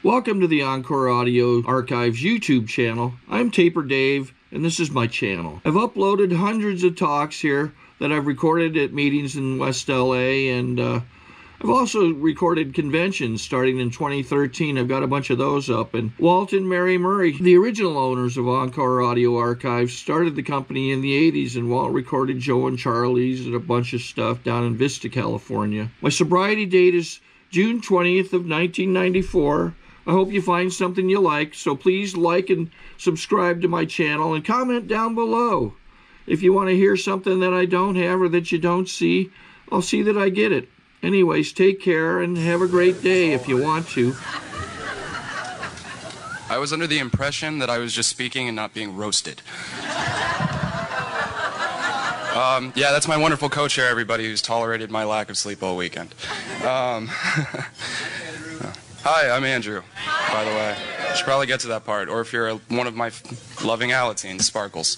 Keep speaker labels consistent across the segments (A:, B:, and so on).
A: Welcome to the Encore Audio Archives YouTube channel. I'm Taper Dave, and this is my channel. I've uploaded hundreds of talks here that I've recorded at meetings in West LA, and I've also recorded conventions starting in 2013. I've got a bunch of those up. And Walt and Mary Murray, the original owners of Encore Audio Archives, started the company in the 80s, and Walt recorded Joe and Charlie's and a bunch of stuff down in Vista, California. My sobriety date is June 20th of 1994. I hope you find something you like, so please like and subscribe to my channel and comment down below. If you want to hear something that I don't have or that you don't see, I'll see that I get it. Anyways, take care and have a great day if you want to.
B: I was under the impression that I was just speaking and not being roasted. Yeah, that's my wonderful co-chair, everybody, who's tolerated my lack of sleep all weekend. Hi, I'm Andrew, by the way. I should probably get to that part, or if you're one of my loving Alatines, Sparkles,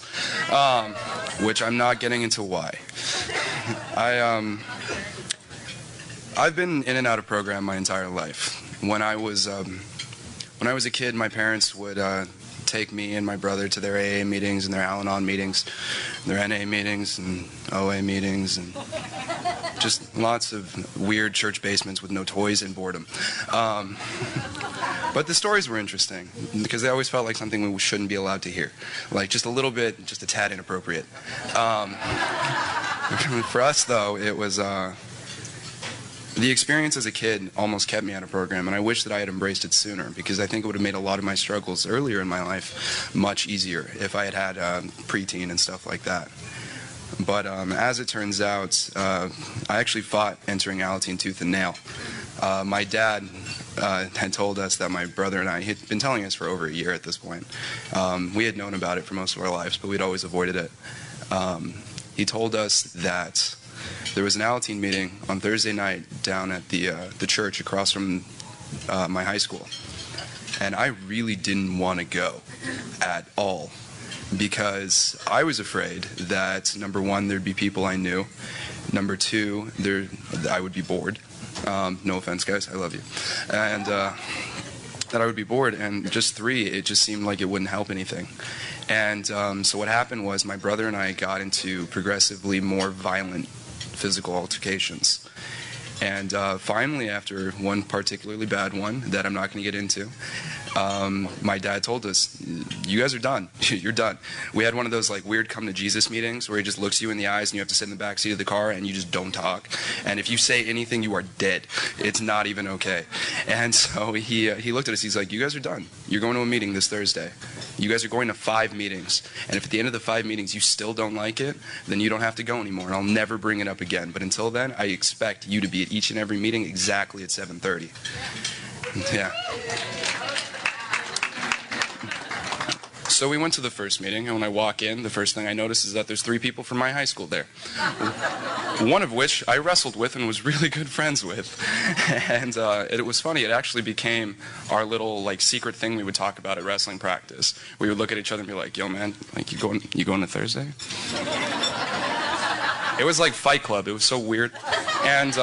B: which I'm not getting into why. I've been in and out of program my entire life. When I was a kid, my parents would take me and my brother to their AA meetings and their Al-Anon meetings, their NA meetings and OA meetings, and just lots of weird church basements with no toys and boredom. But the stories were interesting because they always felt like something we shouldn't be allowed to hear, like just a little bit, just a tad inappropriate. For us, though, it was the experience as a kid almost kept me out of program, and I wish that I had embraced it sooner, because I think it would have made a lot of my struggles earlier in my life much easier if I had had preteen and stuff like that. But as it turns out, I actually fought entering Alatine tooth and nail. My dad had told us that my brother and I, he'd been telling us for over a year at this point. We had known about it for most of our lives, but we'd always avoided it. He told us that there was an Alatine meeting on Thursday night down at the church across from my high school. And I really didn't want to go at all, because I was afraid that, number one, there'd be people I knew. Number two, I would be bored. No offense, guys, I love you. And that I would be bored. And just three, it just seemed like it wouldn't help anything. And so what happened was my brother and I got into progressively more violent physical altercations. And finally, after one particularly bad one that I'm not going to get into, my dad told us, you guys are done. You're done. We had one of those like weird come to Jesus meetings where he just looks you in the eyes and you have to sit in the back seat of the car and you just don't talk. And if you say anything, you are dead. It's not even okay. And so he looked at us. He's like, you guys are done. You're going to a meeting this Thursday. You guys are going to 5 meetings. And if at the end of the 5 meetings you still don't like it, then you don't have to go anymore. And I'll never bring it up again. But until then, I expect you to be at each and every meeting exactly at 7:30. Yeah. So we went to the first meeting, and when I walk in, the first thing I notice is that there's 3 people from my high school there. One of which I wrestled with and was really good friends with. And it was funny, it actually became our little like secret thing we would talk about at wrestling practice. We would look at each other and be like, yo man, like you going to Thursday? It was like Fight Club, it was so weird. And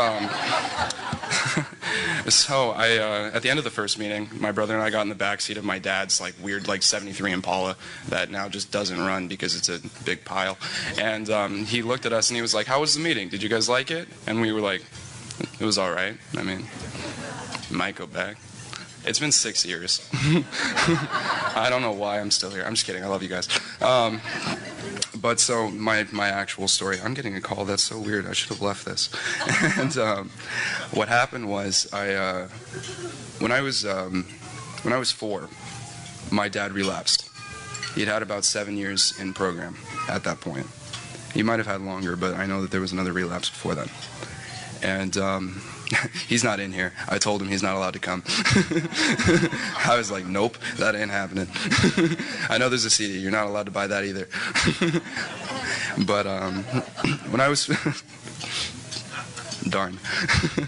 B: so at the end of the first meeting, my brother and I got in the backseat of my dad's like weird like 73 Impala that now just doesn't run because it's a big pile. And he looked at us and he was like, how was the meeting? Did you guys like it? And we were like, it was all right. I mean, might go back. It's been 6 years. I don't know why I'm still here. I'm just kidding. I love you guys. But so my actual story, I'm getting a call. That's so weird. I should have left this. And what happened was when I was 4, my dad relapsed. He'd had about 7 years in program at that point. He might have had longer, but I know that there was another relapse before then. And he's not in here. I told him he's not allowed to come. I was like, nope, that ain't happening. I know there's a CD. You're not allowed to buy that either. But when I was... Darn.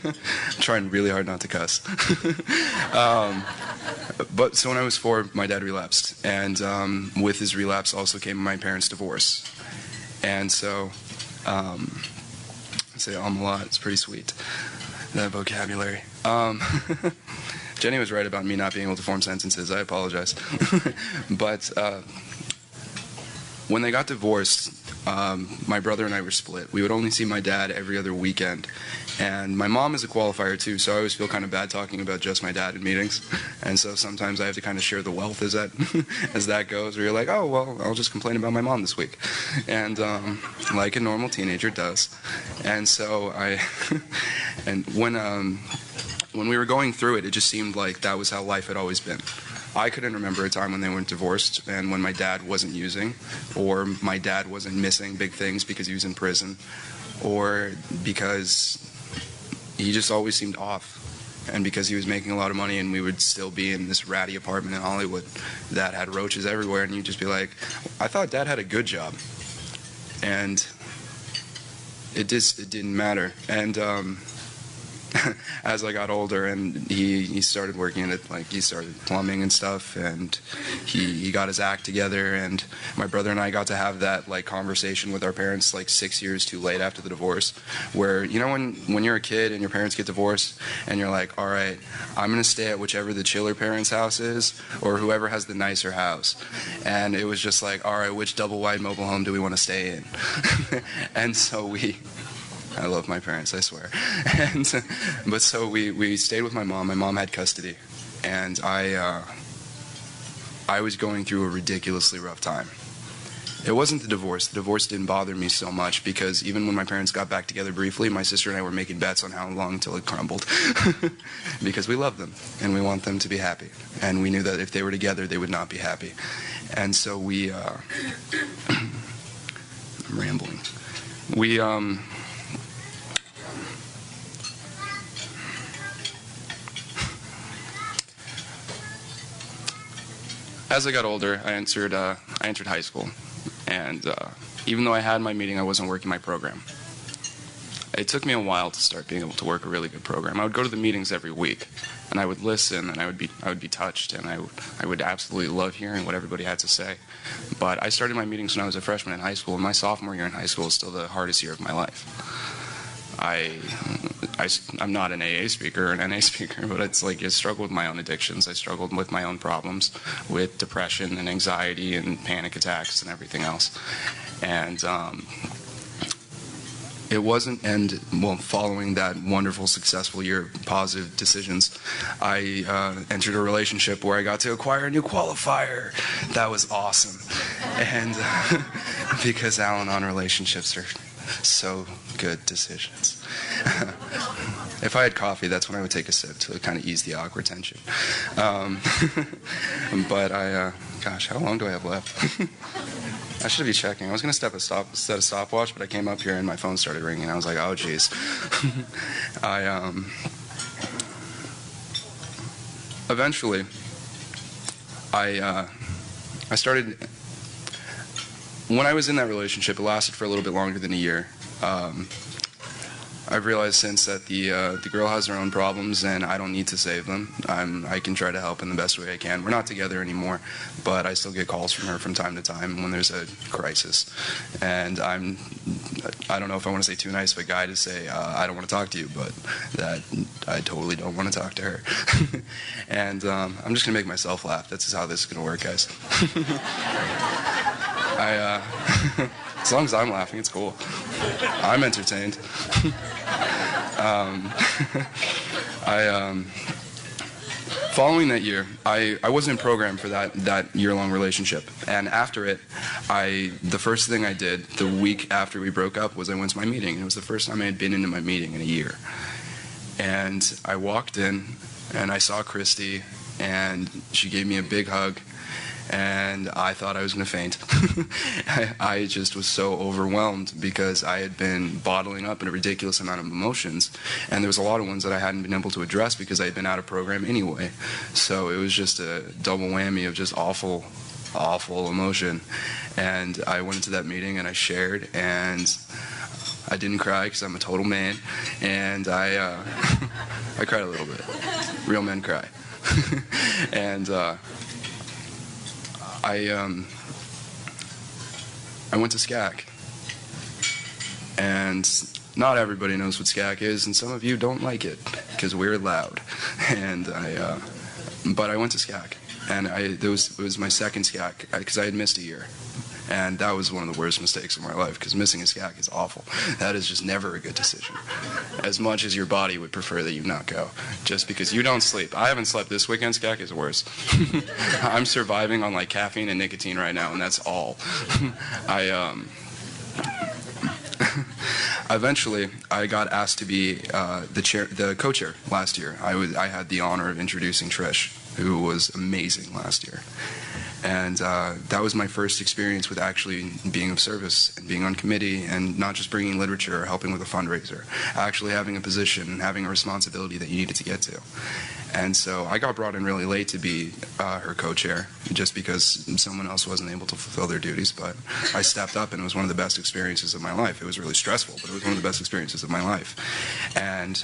B: I'm trying really hard not to cuss. But so when I was 4, my dad relapsed. And with his relapse also came my parents' divorce. And so... I say a lot. It's pretty sweet, that vocabulary. Jenny was right about me not being able to form sentences. I apologize. But when they got divorced, my brother and I were split. We would only see my dad every other weekend. And my mom is a qualifier too, so I always feel kind of bad talking about just my dad in meetings. And so sometimes I have to kind of share the wealth as that goes, where you're like, oh, well, I'll just complain about my mom this week. And like a normal teenager does. And so and when we were going through it, it just seemed like that was how life had always been. I couldn't remember a time when they weren't divorced and when my dad wasn't using, or my dad wasn't missing big things because he was in prison, or because he just always seemed off, and because he was making a lot of money and we would still be in this ratty apartment in Hollywood that had roaches everywhere, and you'd just be like, I thought Dad had a good job. And it didn't matter. And as I got older and he started working in it, like he started plumbing and stuff, and he got his act together, and my brother and I got to have that like conversation with our parents like 6 years too late after the divorce, where, you know, when you're a kid and your parents get divorced and you're like, all right, I'm gonna stay at whichever the chiller parents' house is or whoever has the nicer house. And it was just like, all right, which double wide mobile home do we want to stay in? And so I love my parents, I swear. But so we stayed with my mom. My mom had custody, and I was going through a ridiculously rough time. It wasn't the divorce. The divorce didn't bother me so much because even when my parents got back together briefly, my sister and I were making bets on how long until it crumbled. Because we love them, and we want them to be happy. And we knew that if they were together, they would not be happy. And so we, I'm rambling. As I got older, I entered high school, and even though I had my meeting, I wasn't working my program. It took me a while to start being able to work a really good program. I would go to the meetings every week, and I would listen, and I would be touched, and I would absolutely love hearing what everybody had to say. But I started my meetings when I was a freshman in high school, and my sophomore year in high school is still the hardest year of my life. I'm not an AA speaker or an NA speaker, but it's like I struggled with my own addictions. I struggled with my own problems with depression and anxiety and panic attacks and everything else. And it wasn't, following that wonderful, successful year of positive decisions, I entered a relationship where I got to acquire a new qualifier. That was awesome. And because Al-Anon relationships are so good decisions. If I had coffee, that's when I would take a sip to kind of ease the awkward tension. But gosh, how long do I have left? I should be checking. I was going to set a stopwatch, but I came up here and my phone started ringing. I was like, oh, geez. Eventually, I started. When I was in that relationship, it lasted for a little bit longer than a year. I've realized since that the girl has her own problems and I don't need to save them. I can try to help in the best way I can. We're not together anymore, but I still get calls from her from time to time when there's a crisis. And I don't know if I want to say too nice of a guy to say, I don't want to talk to you, but that I totally don't want to talk to her. And I'm just going to make myself laugh. That's how this is going to work, guys. As long as I'm laughing, it's cool. I'm entertained. Following that year, I wasn't programmed for that year-long relationship. And after it, the first thing I did the week after we broke up was I went to my meeting. And it was the first time I had been into my meeting in a year. And I walked in, and I saw Christy, and she gave me a big hug. And I thought I was going to faint. I just was so overwhelmed because I had been bottling up a ridiculous amount of emotions, and there was a lot of ones that I hadn't been able to address because I had been out of program anyway. So it was just a double whammy of just awful, awful emotion. And I went into that meeting and I shared, and I didn't cry because I'm a total man, and I cried a little bit. Real men cry. And I went to SCAC, and not everybody knows what SCAC is, and some of you don't like it because we're loud. and but I went to SCAC, and it was my second SCAC because I had missed a year. And that was one of the worst mistakes of my life, because missing a SCAC is awful. That is just never a good decision. As much as your body would prefer that you not go, just because you don't sleep. I haven't slept this weekend. SCAC is worse. I'm surviving on like caffeine and nicotine right now, and that's all. Eventually, I got asked to be the co-chair last year. I had the honor of introducing Trish, who was amazing last year. And that was my first experience with actually being of service and being on committee, and not just bringing literature or helping with a fundraiser, actually having a position and having a responsibility that you needed to get to. And so I got brought in really late to be her co-chair, just because someone else wasn't able to fulfill their duties. But I stepped up, and it was one of the best experiences of my life. It was really stressful, but it was one of the best experiences of my life. And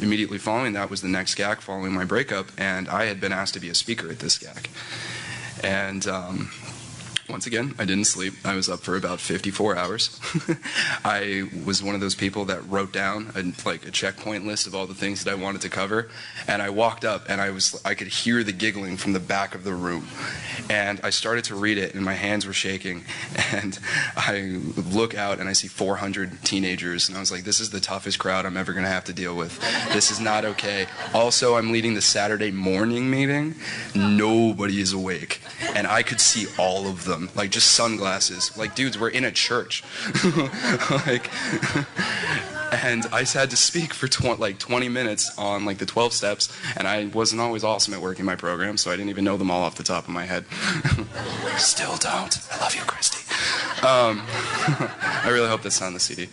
B: immediately following that was the next SCAC following my breakup, and I had been asked to be a speaker at this SCAC. And once again, I didn't sleep. I was up for about 54 hours. I was one of those people that wrote down a checkpoint list of all the things that I wanted to cover. And I walked up, and I could hear the giggling from the back of the room. And I started to read it, and my hands were shaking. And I look out, and I see 400 teenagers. And I was like, this is the toughest crowd I'm ever going to have to deal with. This is not okay. Also, I'm leading the Saturday morning meeting. Nobody is awake. And I could see all of them. Like, just sunglasses. Like, dudes, we're in a church. And I had to speak for 20 minutes on like the 12 steps, and I wasn't always awesome at working my program, so I didn't even know them all off the top of my head. Still don't. I love you, Christy. I really hope that's on the CD.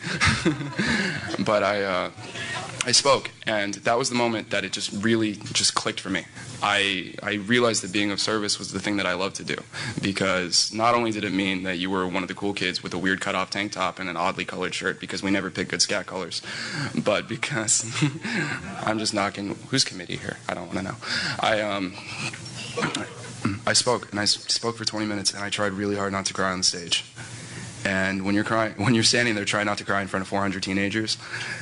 B: But I spoke, and that was the moment that it just really just clicked for me. I realized that being of service was the thing that I loved to do, because not only did it mean that you were one of the cool kids with a weird cutoff tank top and an oddly colored shirt, because we never picked good SCAC colors, but because I'm just knocking who's committee here? I don't want to know. I spoke, and I spoke for 20 minutes, and I tried really hard not to cry on the stage. And when you're standing there trying not to cry in front of 400 teenagers,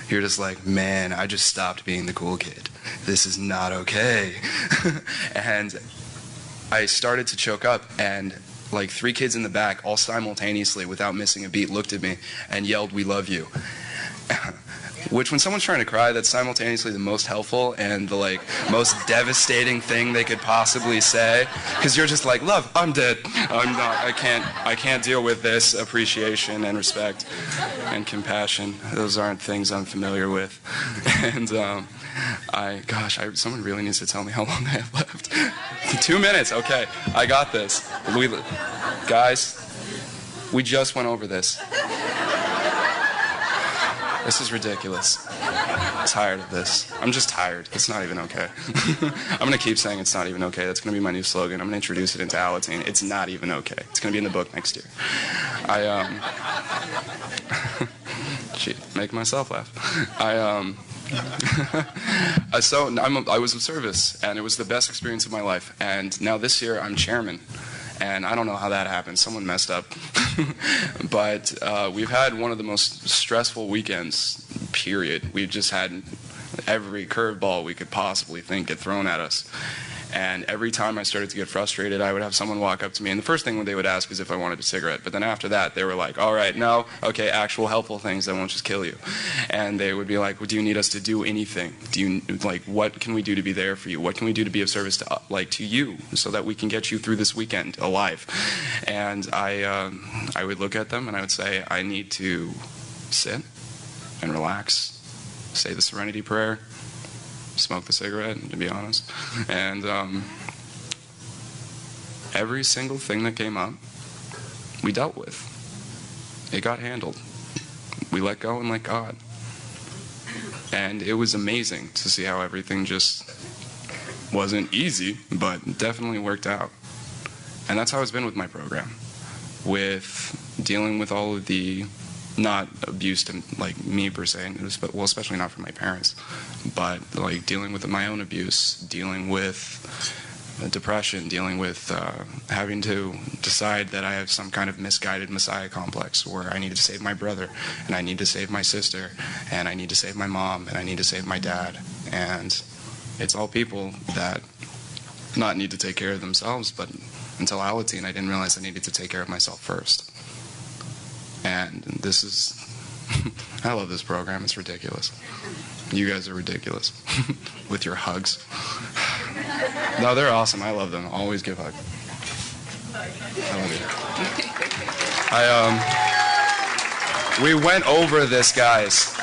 B: you're just like, man, I just stopped being the cool kid. This is not okay. And I started to choke up, and like 3 kids in the back, all simultaneously, without missing a beat, looked at me and yelled, "We love you." Which, when someone's trying to cry, that's simultaneously the most helpful and the most devastating thing they could possibly say, because you're just like, love, I'm dead. I can't deal with this appreciation and respect and compassion. Those aren't things I'm familiar with. And someone really needs to tell me how long I have left. 2 minutes, okay, I got this. Guys, we just went over this. This is ridiculous. I'm tired of this. I'm just tired. It's not even okay. I'm going to keep saying it's not even okay. That's going to be my new slogan. I'm going to introduce it into Alateen. It's not even okay. It's going to be in the book next year. Gee, making myself laugh. I was of service, and it was the best experience of my life. And now this year, I'm chairman. And I don't know how that happened. Someone messed up. But we've had one of the most stressful weekends, period. We've just had every curveball we could possibly think get thrown at us. And every time I started to get frustrated, I would have someone walk up to me, and the first thing they would ask is if I wanted a cigarette. But then after that, they were like, all right, no, okay, actual helpful things that won't just kill you. And they would be like, well, do you need us to do anything? What can we do to be there for you? What can we do to be of service to you, so that we can get you through this weekend alive? And I would look at them, and I would say, I need to sit and relax, say the Serenity Prayer, smoke the cigarette, to be honest. And every single thing that came up, we dealt with. It got handled. We let go and let God. And it was amazing to see how everything just wasn't easy, but definitely worked out. And that's how it's been with my program, with dealing with all of the, not abuse to me per se, well, especially not from my parents, but dealing with my own abuse, dealing with depression, dealing with having to decide that I have some kind of misguided messiah complex, where I need to save my brother, and I need to save my sister, and I need to save my mom, and I need to save my dad. And it's all people that not need to take care of themselves, but until Alateen, I didn't realize I needed to take care of myself first. And this is, I love this program. It's ridiculous. You guys are ridiculous with your hugs. No, they're awesome. I love them. Always give hugs. I love you. We went over this, guys.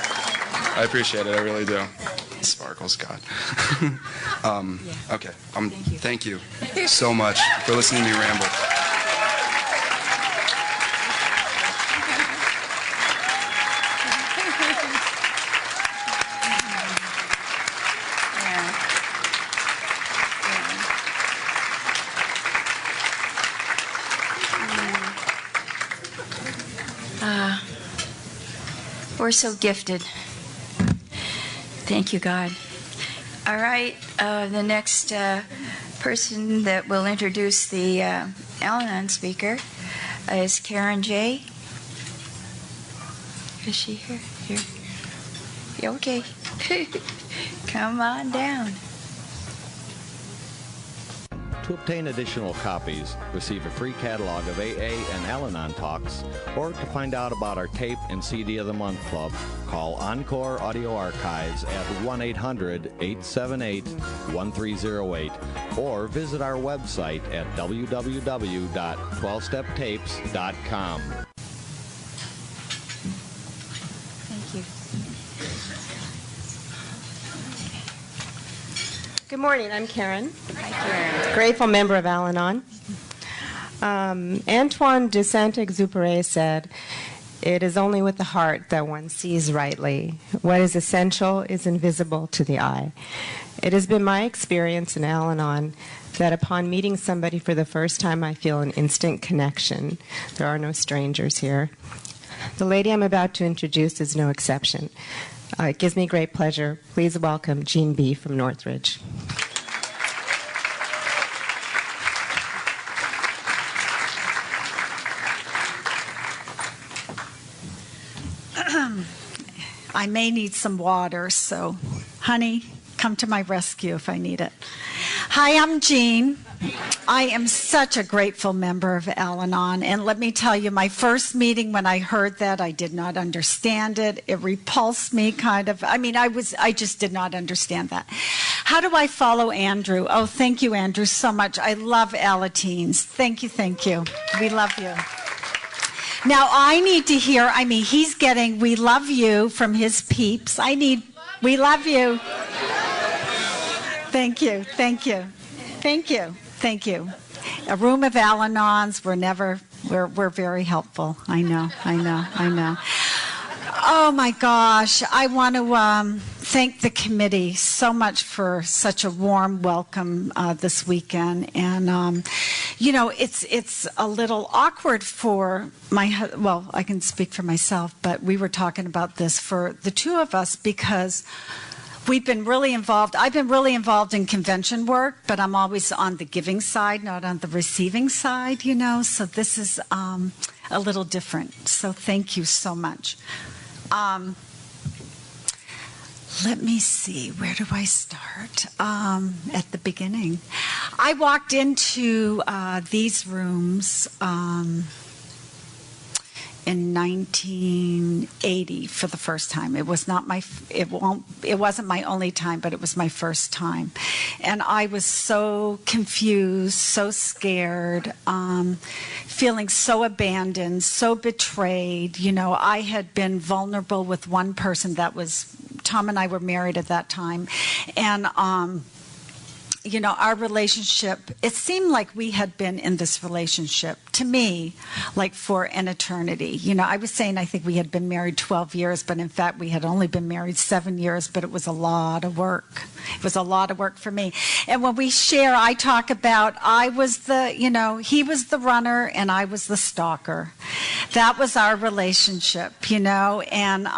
B: I appreciate it. I really do. Sparkles, God. Okay. Thank you so much for listening to me ramble.
C: We're so gifted. Thank you, God. All right, the next person that will introduce the Al-Anon speaker is Karen J. Is she here? Here. Yeah, okay. Come on down.
D: To obtain additional copies, receive a free catalog of AA and Al-Anon talks, or to find out about our tape and CD of the Month Club, call Encore Audio Archives at 1-800-878-1308, or visit our website at www.12steptapes.com.
C: Thank you.
E: Good morning, I'm Karen.
C: Hi, Karen.
E: Grateful member of Al-Anon. Antoine de Saint-Exupéry said, "It is only with the heart that one sees rightly. What is essential is invisible to the eye." It has been my experience in Al-Anon that upon meeting somebody for the first time, I feel an instant connection. There are no strangers here. The lady I'm about to introduce is no exception. It gives me great pleasure. Please welcome Jean B. from Northridge.
F: I may need some water, so honey, come to my rescue if I need it. Hi, I'm Jean. I am such a grateful member of Al-Anon, and let me tell you, my first meeting, when I heard that, I did not understand it. It repulsed me, kind of. I mean, I just did not understand that. How do I follow Andrew? Oh, thank you, Andrew, so much. I love Alateens. Thank you, thank you. We love you. Now, I need to hear, I mean, he's getting "we love you" from his peeps. I need "we love you." Thank you, thank you, thank you, thank you. A room of Al-Anons, we're very helpful. I know, I know, I know. Oh my gosh, I want to thank the committee so much for such a warm welcome this weekend. And, you know, it's a little awkward for well, I can speak for myself, but we were talking about this for the two of us because we've been really involved. I've been really involved in convention work, but I'm always on the giving side, not on the receiving side, you know. So this is a little different. So thank you so much. Let me see, where do I start? At the beginning. I walked into these rooms in 1980 for the first time. It was not it wasn't my only time, but it was my first time. And I was so confused, so scared, feeling so abandoned, so betrayed. You know, I had been vulnerable with one person. That was Tom, and I were married at that time. And you know, our relationship, it seemed like we had been in this relationship, to me, like for an eternity. You know, I was saying I think we had been married 12 years, but in fact we had only been married 7 years, but it was a lot of work. It was a lot of work for me. And when we share, I talk about I was the, you know, he was the runner and I was the stalker. That was our relationship, you know, and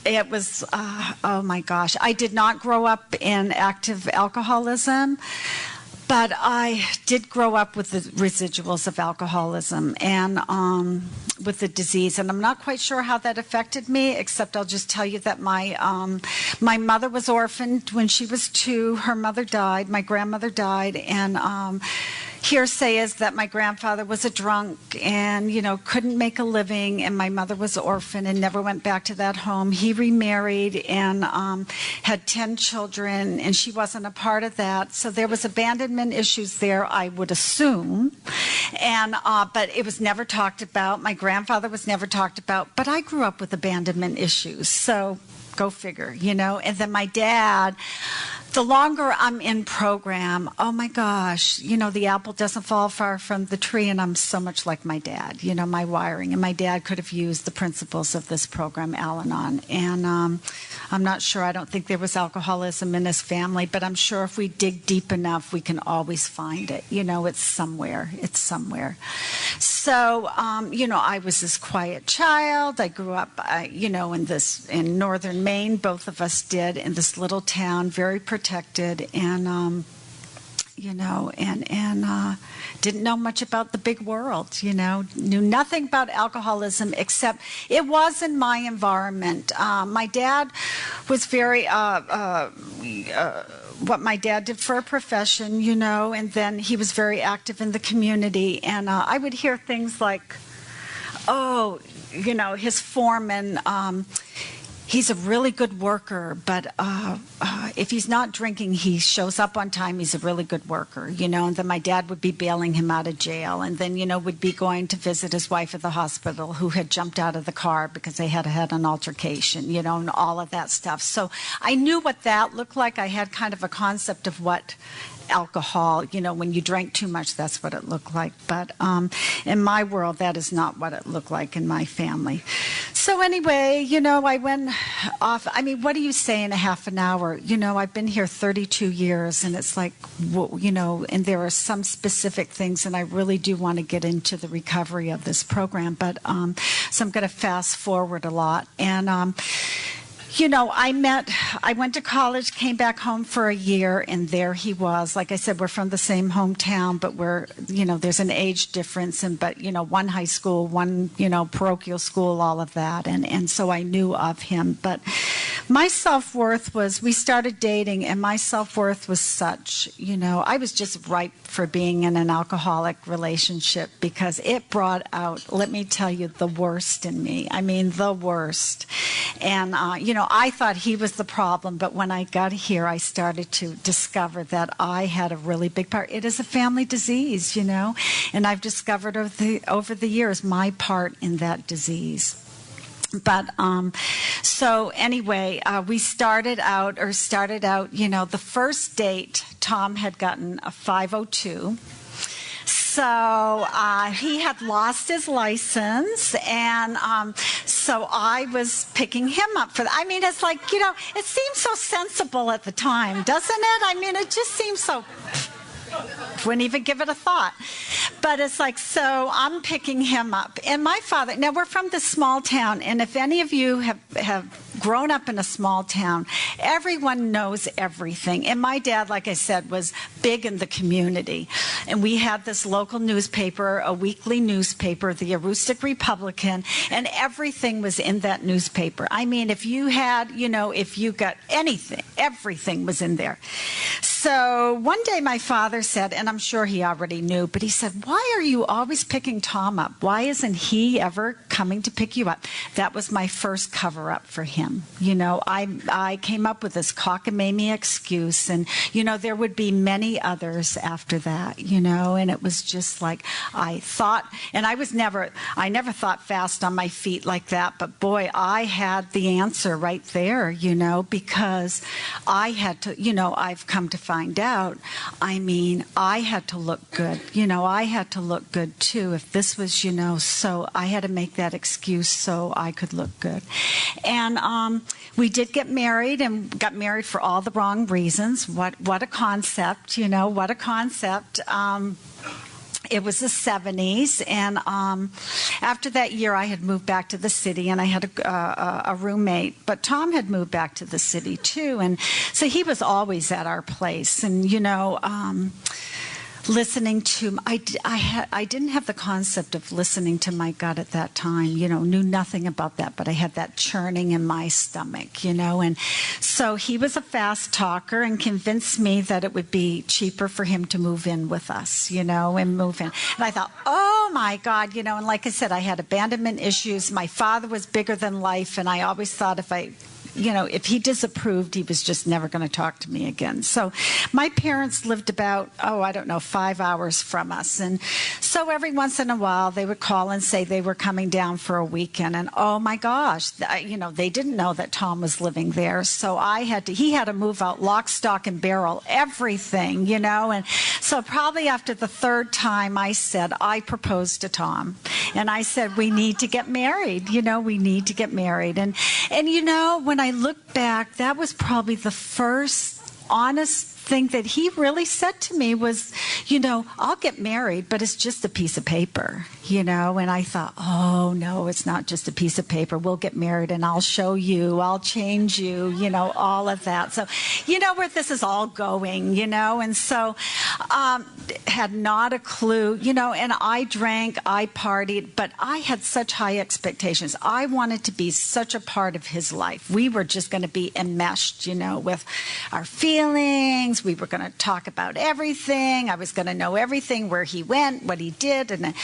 F: it was, oh my gosh, I did not grow up in active alcoholism, But I did grow up with the residuals of alcoholism and with the disease, and I'm not quite sure how that affected me, except I'll just tell you that my mother was orphaned when she was 2. Her mother died, my grandmother died, and hearsay is that my grandfather was a drunk and, couldn't make a living, and my mother was orphaned and never went back to that home. He remarried and had 10 children, and she wasn't a part of that. So there was abandonment issues there, I would assume. And but it was never talked about. My grandfather was never talked about. But I grew up with abandonment issues. So go figure, And then my dad, the longer I'm in program, oh my gosh, the apple doesn't fall far from the tree, and I'm so much like my dad, my wiring. And my dad could have used the principles of this program, Al-Anon. And I'm not sure, I don't think there was alcoholism in his family, but I'm sure if we dig deep enough, we can always find it. It's somewhere. It's somewhere. So, I was this quiet child. I grew up, in northern Maine, both of us did, in this little town, very protected, and didn't know much about the big world, knew nothing about alcoholism except it was in my environment. My dad was very, what my dad did for a profession, and then he was very active in the community, and I would hear things like, his foreman, he's a really good worker, but if he's not drinking, he shows up on time. He's a really good worker, and then my dad would be bailing him out of jail, and then, would be going to visit his wife at the hospital who had jumped out of the car because they had had an altercation, and all of that stuff. So I knew what that looked like. I had kind of a concept of what alcohol, when you drank too much, that's what it looked like. But in my world, that is not what it looked like in my family. So anyway, I went off. I mean, what do you say in a half an hour? I've been here 32 years, and it's like, and there are some specific things, and I really do want to get into the recovery of this program. But so I'm going to fast forward a lot. And I went to college, came back home for a year, and there he was. Like I said, we're from the same hometown, but there's an age difference, but one high school, one, parochial school, all of that. And so I knew of him. But my self-worth was, we started dating, and my self-worth was such, I was just ripe for being in an alcoholic relationship because it brought out, let me tell you, the worst in me. I mean, the worst. And, I thought he was the problem, but when I got here, I started to discover that I had a really big part. It is a family disease, and I've discovered over the years my part in that disease. But so anyway, we started out, the first date, Tom had gotten a 502. So he had lost his license, and so I was picking him up for that. I mean, it's like, it seems so sensible at the time, doesn't it? I mean, it just seems so... Wouldn't even give it a thought. But it's like, so I'm picking him up. And my father, now we're from this small town, and if any of you have grown up in a small town, everyone knows everything. And my dad, like I said, was big in the community. And we had this local newspaper, a weekly newspaper, the Aroostook Republican, and everything was in that newspaper. I mean, if you had, if you got anything, everything was in there. So one day my father said, and I'm sure he already knew, but he said, why are you always picking Tom up? Why isn't he ever coming to pick you up? That was my first cover-up for him. I came up with this cockamamie excuse, and, there would be many others after that, and it was just like I thought, and I never thought fast on my feet like that, but boy, I had the answer right there, because I had to, I've come to find out, I mean, I had to look good. I had to look good too. If this was, so I had to make that excuse so I could look good. And we did get married, and got married for all the wrong reasons. What a concept, what a concept. It was the 70s, and after that year, I had moved back to the city, and I had a roommate. But Tom had moved back to the city too, and so he was always at our place. And listening to, I didn't have the concept of listening to my gut at that time, knew nothing about that, but I had that churning in my stomach, and so he was a fast talker and convinced me that it would be cheaper for him to move in with us, and move in. And I thought, oh my God, and like I said, I had abandonment issues. My father was bigger than life, and I always thought if he disapproved, he was just never going to talk to me again. So my parents lived about, 5 hours from us. And so every once in a while, they would call and say they were coming down for a weekend. And oh my gosh, they didn't know that Tom was living there. So he had to move out lock, stock, and barrel, everything, And so probably after the third time, I proposed to Tom. And I said, we need to get married, we need to get married. And when I look back, that was probably the first honest thing that he really said to me was, I'll get married, but it's just a piece of paper, and I thought, oh no, it's not just a piece of paper. We'll get married and I'll show you, I'll change you, all of that. So, where this is all going, and so had not a clue, and I drank, I partied, but I had such high expectations. I wanted to be such a part of his life. We were just going to be enmeshed, with our feelings. We were going to talk about everything. I was going to know everything, where he went, what he did, and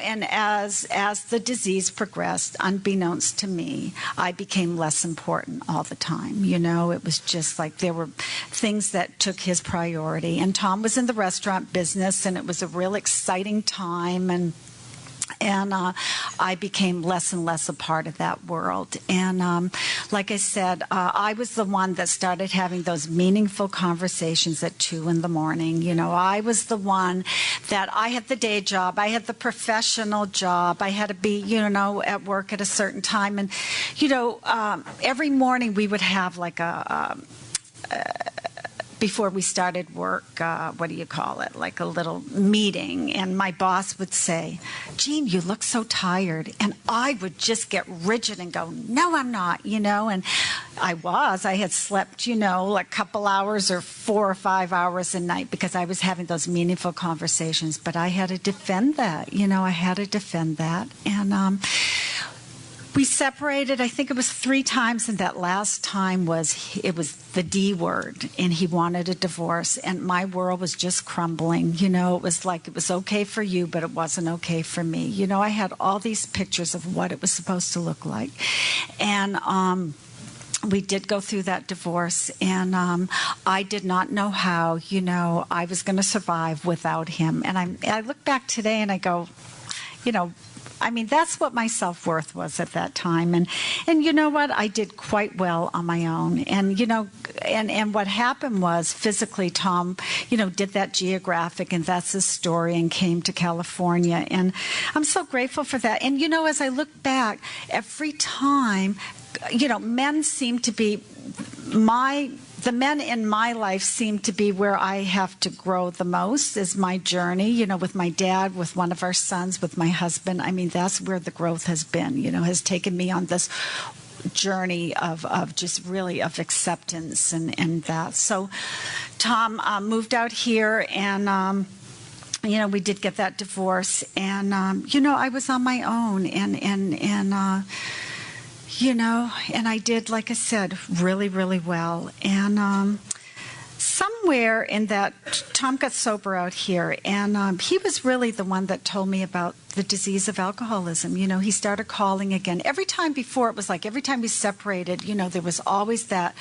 F: and as the disease progressed, unbeknownst to me, I became less important all the time. It was just like there were things that took his priority. And Tom was in the restaurant business, and it was a real exciting time, and I became less and less a part of that world. And like I said, I was the one that started having those meaningful conversations at 2 in the morning. I was the one that I had the day job. I had the professional job. I had to be, at work at a certain time. And, every morning we would have like before we started work, like a little meeting, and my boss would say, Jean, you look so tired, and I would just get rigid and go, no, I'm not, and I had slept, a couple hours or 4 or 5 hours a night because I was having those meaningful conversations, but I had to defend that, I had to defend that, and we separated, I think it was 3 times, and that last time was the D word, and he wanted a divorce, and my world was just crumbling. It was like it was okay for you, but it wasn't okay for me. I had all these pictures of what it was supposed to look like. And we did go through that divorce, and I did not know how, I was going to survive without him. And I look back today and I go, that's what my self-worth was at that time. And you know what? I did quite well on my own. And, and what happened was physically Tom, did that geographic, and that's his story, and came to California. And I'm so grateful for that. And, as I look back, every time, men seem to be the men in my life seem to be where I have to grow the most, is my journey, with my dad, with one of our sons, with my husband. That's where the growth has been, has taken me on this journey of just really of acceptance and that. So Tom moved out here, and we did get that divorce, and I was on my own, and and I did, like I said, really, really well. And somewhere in that, Tom got sober out here, and he was really the one that told me about the disease of alcoholism. He started calling again. Every time before, it was like every time we separated, there was always that,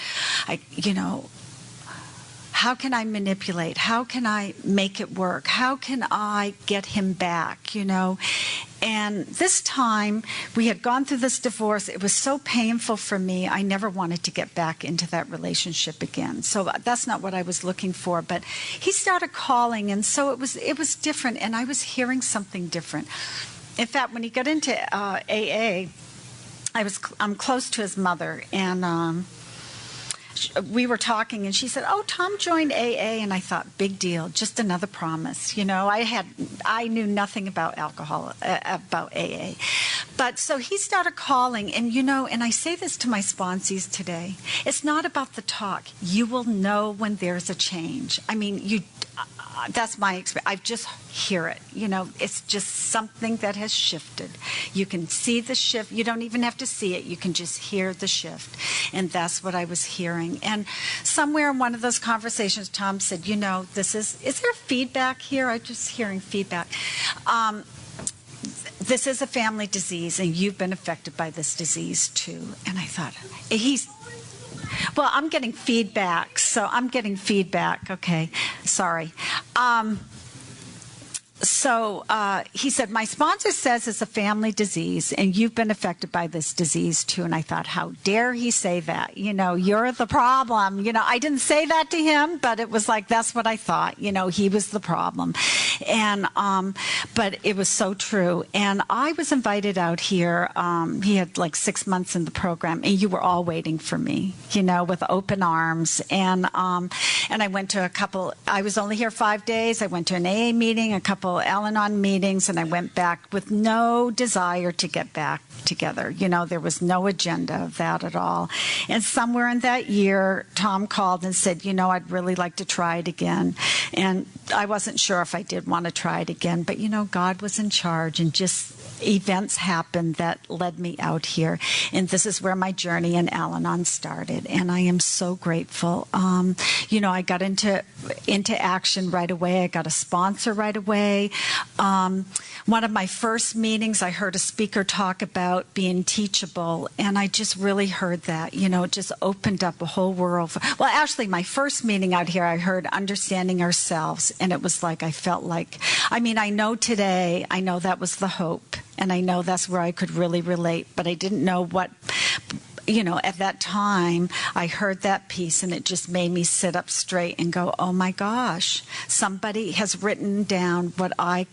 F: how can I manipulate? How can I make it work? How can I get him back, And this time, we had gone through this divorce. It was so painful for me. I never wanted to get back into that relationship again. So that's not what I was looking for. But he started calling, and so it was different, and I was hearing something different. In fact, when he got into AA, I'm close to his mother, and we were talking, and she said, oh, Tom joined AA, and I thought, big deal, just another promise. I knew nothing about alcohol, about AA. But so he started calling, and and I say this to my sponsees today, it's not about the talk. You will know when there's a change. that's my experience. I just hear it. You know, it's just something that has shifted. You can see the shift. You don't even have to see it. You can just hear the shift. And that's what I was hearing. And somewhere in one of those conversations, Tom said, you know, is there feedback here? I'm just hearing feedback. This is a family disease, and you've been affected by this disease too. And I thought, well, I'm getting feedback, so I'm getting feedback. Okay, sorry. So he said, my sponsor says it's a family disease, and you've been affected by this disease too. And I thought, how dare he say that? You know, you're the problem. You know, I didn't say that to him, but it was like, that's what I thought. You know, he was the problem. And but it was so true. And I was invited out here. He had like 6 months in the program, and you were all waiting for me, you know, with open arms. And I went to a couple. I was only here 5 days. I went to an AA meeting, a couple Al-Anon meetings, and I went back with no desire to get back together. You know, there was no agenda of that at all. And somewhere in that year, Tom called and said, you know, I'd really like to try it again. And I wasn't sure if I did want to try it again, but you know, God was in charge, and just events happened that led me out here. And this is where my journey in Al-Anon started. And I am so grateful. You know, I got into action right away. I got a sponsor right away. One of my first meetings, I heard a speaker talk about being teachable. And I just really heard that, you know, it just opened up a whole world. Well, actually, my first meeting out here, I heard understanding ourselves. And it was like, I felt like, I mean, I know today, I know that was the hope. And I know that's where I could really relate, but I didn't know what, you know, at that time, I heard that piece, and it just made me sit up straight and go, oh my gosh, somebody has written down what I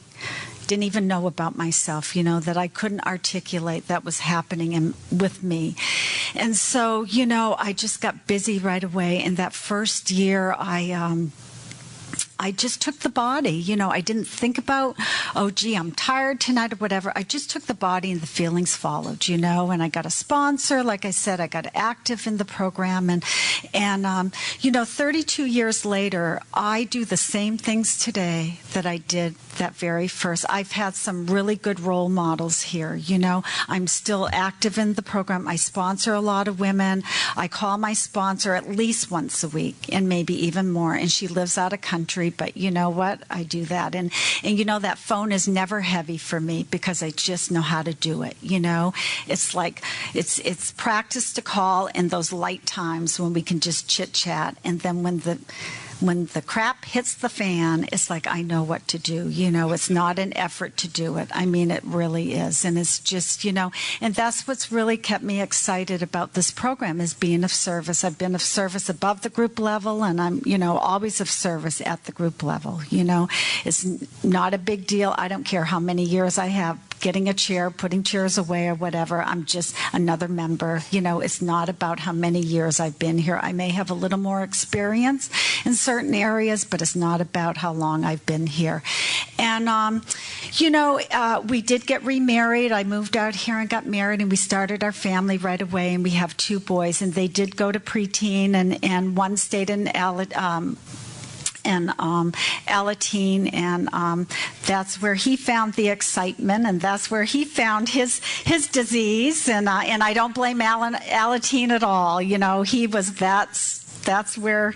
F: didn't even know about myself, you know, that I couldn't articulate that was happening with me. And so, you know, I just got busy right away. And that first year, I just took the body. You know, I didn't think about, oh, gee, I'm tired tonight or whatever. I just took the body, and the feelings followed, you know, and I got a sponsor. Like I said, I got active in the program. And you know, 32 years later, I do the same things today that I did that very first. I've had some really good role models here, you know. I'm still active in the program. I sponsor a lot of women. I call my sponsor at least once a week, and maybe even more. And she lives out of country. But you know what? I do that. And you know, that phone is never heavy for me because I just know how to do it. You know, it's like, it's practice to call in those light times when we can just chit chat. And then when the crap hits the fan, it's like, I know what to do. You know, it's not an effort to do it. I mean, it really is. And it's just, you know, and that's what's really kept me excited about this program, is being of service. I've been of service above the group level, and I'm, you know, always of service at the group level. You know, it's not a big deal. I don't care how many years I have getting a chair, putting chairs away or whatever. I'm just another member. You know, it's not about how many years I've been here. I may have a little more experience in certain areas, but it's not about how long I've been here. And, you know, we did get remarried. I moved out here and got married, and we started our family right away, and we have 2 boys, and they did go to preteen, and one stayed in Alateen, and that's where he found the excitement, and that's where he found his disease, and I don't blame Alateen at all. You know, he was that's where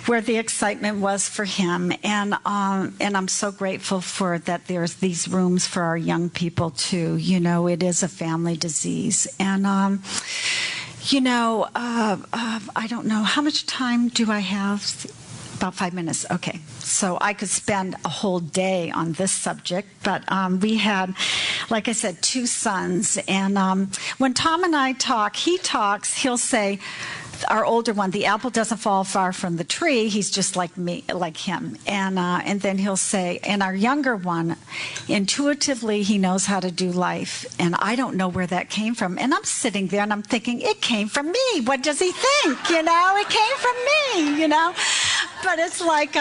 F: the excitement was for him, and I'm so grateful for that. There's these rooms for our young people too. You know, it is a family disease, and you know, I don't know how much time do I have. About 5 minutes. Okay. So I could spend a whole day on this subject, but we had, like I said, 2 sons. And when Tom and I talk, he'll say, our older one, the apple doesn't fall far from the tree. He's just like me, like him. And then he'll say, and our younger one, intuitively, he knows how to do life. And I don't know where that came from. And I'm sitting there and I'm thinking, it came from me. What does he think? You know, it came from me, you know. But it's like,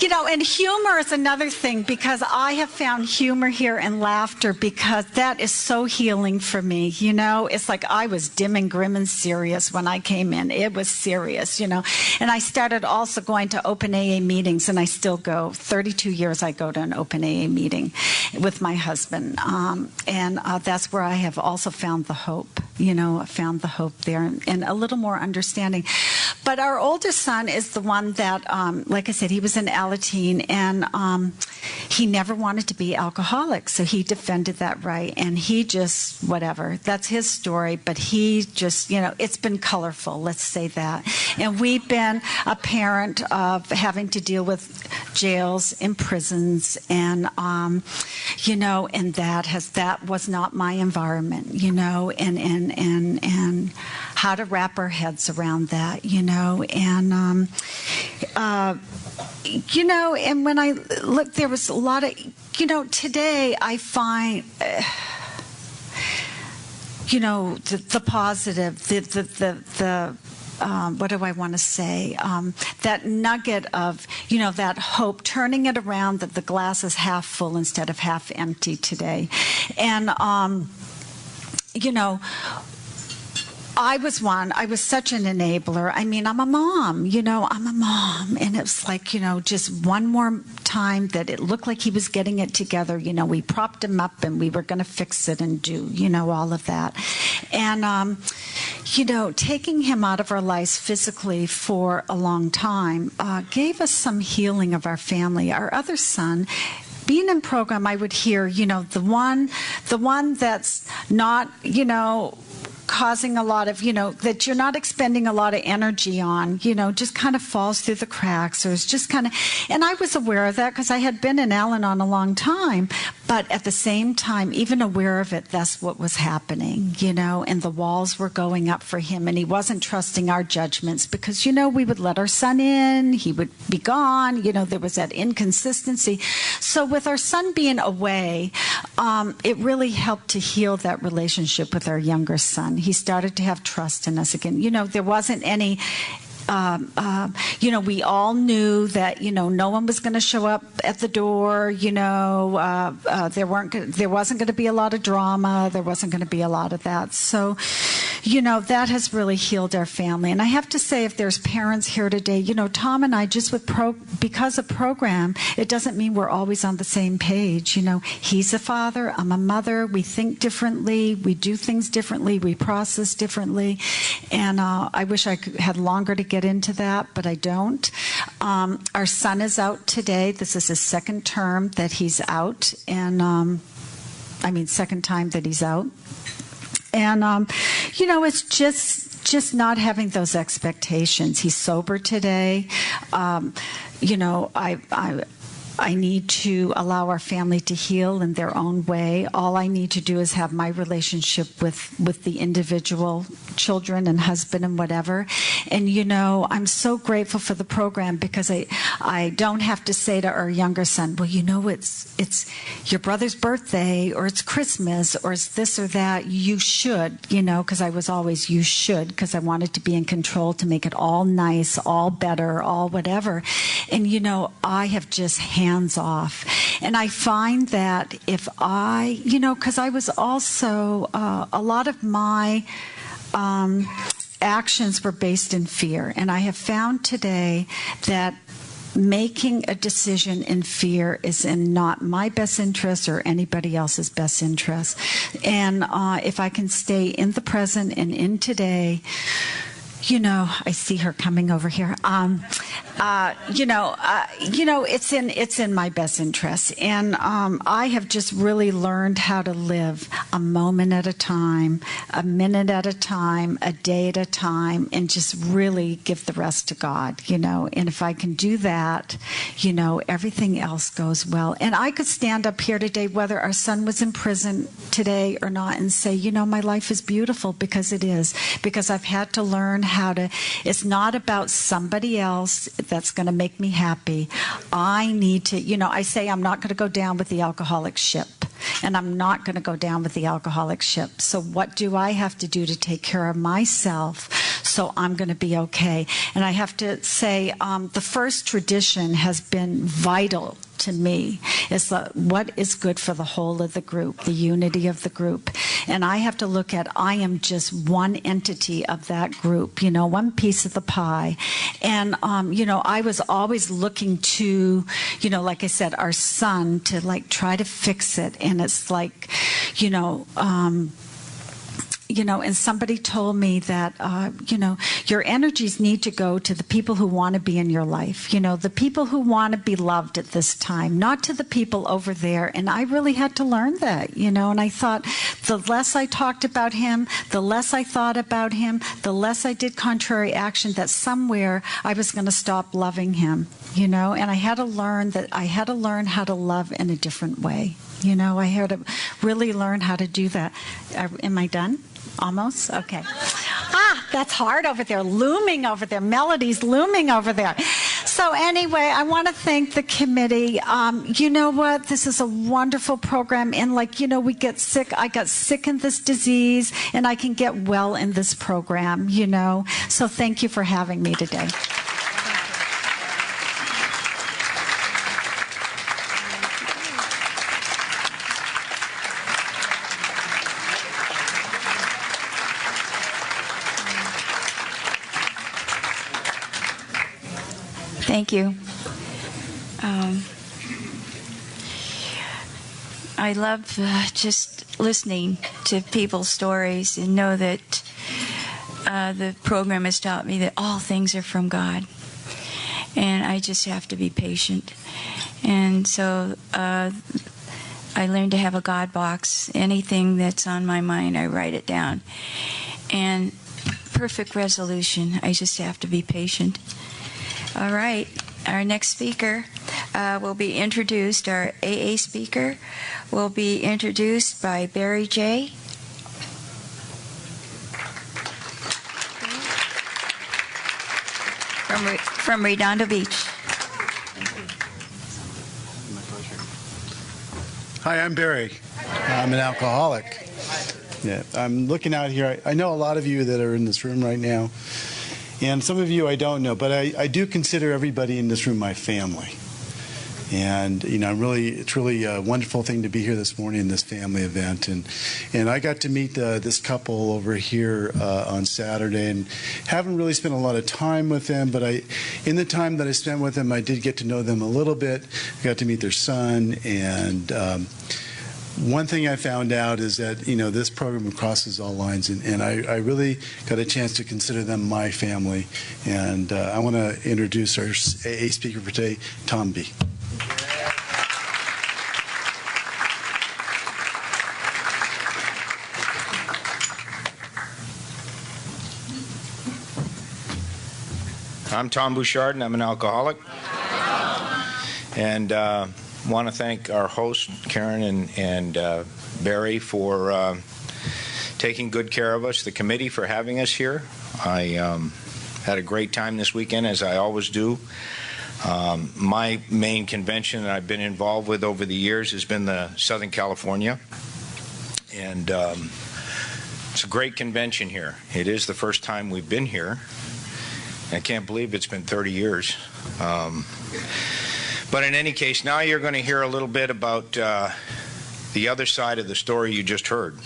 F: You know, and humor is another thing, because I have found humor here and laughter, because that is so healing for me. You know, it's like I was dim and grim and serious when I came in. It was serious, you know. And I started also going to open AA meetings, and I still go. 32 years I go to an open AA meeting with my husband. And that's where I have also found the hope, you know, I found the hope there, and a little more understanding. But our oldest son is the one that, like I said, he was an Alateen, and he never wanted to be alcoholic, so he defended that right, and he just, whatever, that's his story, but he just, you know, it's been colorful, let's say that. And we've been a parent of having to deal with jails and prisons, and, you know, and that was not my environment, you know, and how to wrap our heads around that, you know, and, you know, and when I look, there was a lot of, you know, today I find, you know, the positive, what do I want to say? That nugget of, you know, that hope, turning it around, that the glass is half full instead of half empty today. And, you know, I was such an enabler. I mean, I'm a mom, you know, I'm a mom. And it was like, you know, just one more time that it looked like he was getting it together. You know, we propped him up and we were going to fix it and do, you know, all of that. And, you know, taking him out of our lives physically for a long time gave us some healing of our family. Our other son, being in program, I would hear, you know, the one that's not, you know, causing a lot of, you know, that you're not expending a lot of energy on, you know, just kind of falls through the cracks, or it's just kind of, and I was aware of that because I had been in Al-Anon a long time, but at the same time, even aware of it, that's what was happening, you know, and the walls were going up for him, and he wasn't trusting our judgments because, you know, we would let our son in, he would be gone, you know, there was that inconsistency. So with our son being away, it really helped to heal that relationship with our younger son. He started to have trust in us again. You know, there wasn't any, you know, we all knew that, you know, no one was going to show up at the door, you know, there wasn't going to be a lot of drama, there wasn't going to be a lot of that. So, you know, that has really healed our family. And I have to say, if there's parents here today, you know, Tom and I, just with because of program, it doesn't mean we're always on the same page. You know, he's a father, I'm a mother, we think differently, we do things differently, we process differently. And I wish I had longer to get into that, but I don't. Our son is out today. This is his second term that he's out. And second time that he's out. And, you know, it's just not having those expectations. He's sober today. You know, I need to allow our family to heal in their own way. All I need to do is have my relationship with the individual children and husband and whatever. And, you know, I'm so grateful for the program because I don't have to say to our younger son, well, you know, it's your brother's birthday, or it's Christmas, or it's this or that. You should, you know, because I was always, you should, because I wanted to be in control to make it all nice, all better, all whatever. And, you know, I have just hands off. And I find that if I, you know, because I was also, a lot of my actions were based in fear. And I have found today that making a decision in fear is in not my best interest or anybody else's best interest. And if I can stay in the present and in today, you know, I see her coming over here. You know, it's in my best interest, and I have just really learned how to live a moment at a time, a minute at a time, a day at a time, and just really give the rest to God. You know, and if I can do that, you know, everything else goes well. And I could stand up here today, whether our son was in prison today or not, and say, you know, my life is beautiful, because it is, because I've had to learn how to, it's not about somebody else that's going to make me happy. I need to, you know, I say I'm not going to go down with the alcoholic ship, and I'm not going to go down with the alcoholic ship. So what do I have to do to take care of myself so I'm going to be okay. And I have to say, the first tradition has been vital to me. Is what is good for the whole of the group, the unity of the group. And I have to look at, I am just one entity of that group, you know, one piece of the pie. And, you know, I was always looking to, you know, like I said, our son to like try to fix it. And it's like, you know, and somebody told me that, you know, your energies need to go to the people who want to be in your life, you know, the people who want to be loved at this time, not to the people over there. And I really had to learn that, you know, and I thought the less I talked about him, the less I thought about him, the less I did contrary action, that somewhere I was going to stop loving him, you know, and I had to learn that I had to learn how to love in a different way. You know, I had to really learn how to do that. Am I done? Almost? Okay. That's hard over there, looming over there. Melody's looming over there. So anyway, I want to thank the committee. You know what? This is a wonderful program. And like, you know, we get sick. I got sick in this disease, and I can get well in this program, you know. So thank you for having me today.
C: Thank you. I love just listening to people's stories and know that the program has taught me that all things are from God. And I just have to be patient. And so I learned to have a God box. Anything that's on my mind, I write it down. And perfect resolution. I just have to be patient. All right, our next speaker will be introduced. Our AA speaker will be introduced by Barry J. From Redondo Beach.
G: Hi, I'm Barry. I'm an alcoholic. Yeah, I'm looking out here. I know a lot of you that are in this room right now. And some of you I don't know, but I do consider everybody in this room my family. And, you know, it's really a wonderful thing to be here this morning in this family event. And I got to meet this couple over here on Saturday, and haven't really spent a lot of time with them, but in the time that I spent with them, I did get to know them a little bit. I got to meet their son, and one thing I found out is that, you know, this program crosses all lines, and I really got a chance to consider them my family. And I want to introduce our AA speaker for today, Tom B.
H: I'm Tom Bouchard, and I'm an alcoholic. And want to thank our hosts, Karen and Barry, for taking good care of us, the committee for having us here. I had a great time this weekend, as I always do. My main convention that I've been involved with over the years has been the Southern California. And it's a great convention here. It is the first time we've been here. I can't believe it's been 30 years. But in any case, now you're going to hear a little bit about the other side of the story you just heard.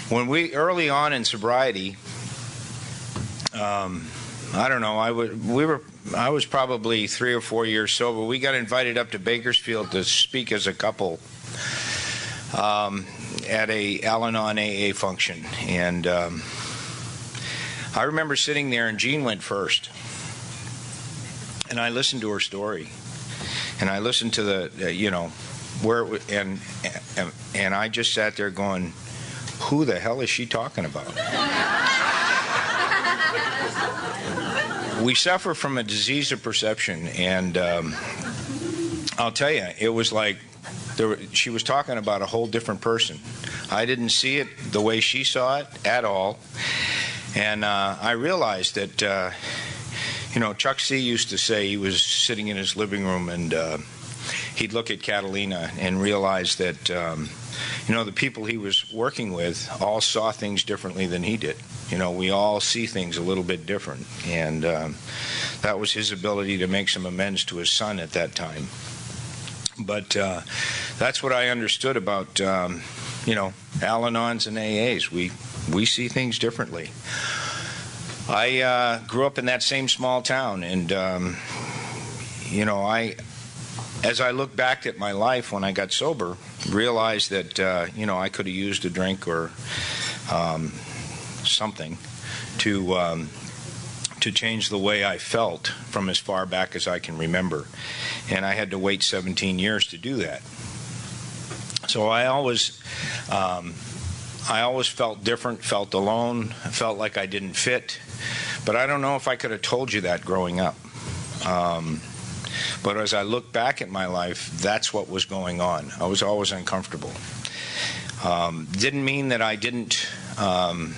H: When we early on in sobriety, I don't know, I was probably 3 or 4 years sober. We got invited up to Bakersfield to speak as a couple at a Al-Anon AA function, and I remember sitting there, and Jean went first. And I listened to her story, and I listened to the, you know, where it, and I just sat there going, who the hell is she talking about? We suffer from a disease of perception, and I'll tell you, it was like she was talking about a whole different person. I didn't see it the way she saw it at all, and I realized that. You know, Chuck C. used to say he was sitting in his living room, and he'd look at Catalina and realize that, the people he was working with all saw things differently than he did. We all see things a little bit different, and that was his ability to make some amends to his son at that time. But that's what I understood about, Al-Anons and AAs. We see things differently. I grew up in that same small town, and, as I look back at my life when I got sober, realized that, I could have used a drink or something to change the way I felt from as far back as I can remember. And I had to wait 17 years to do that. So I always felt different, felt alone, felt like I didn't fit. But I don't know if I could have told you that growing up. But as I look back at my life, that's what was going on. I was always uncomfortable. Didn't mean that I didn't, on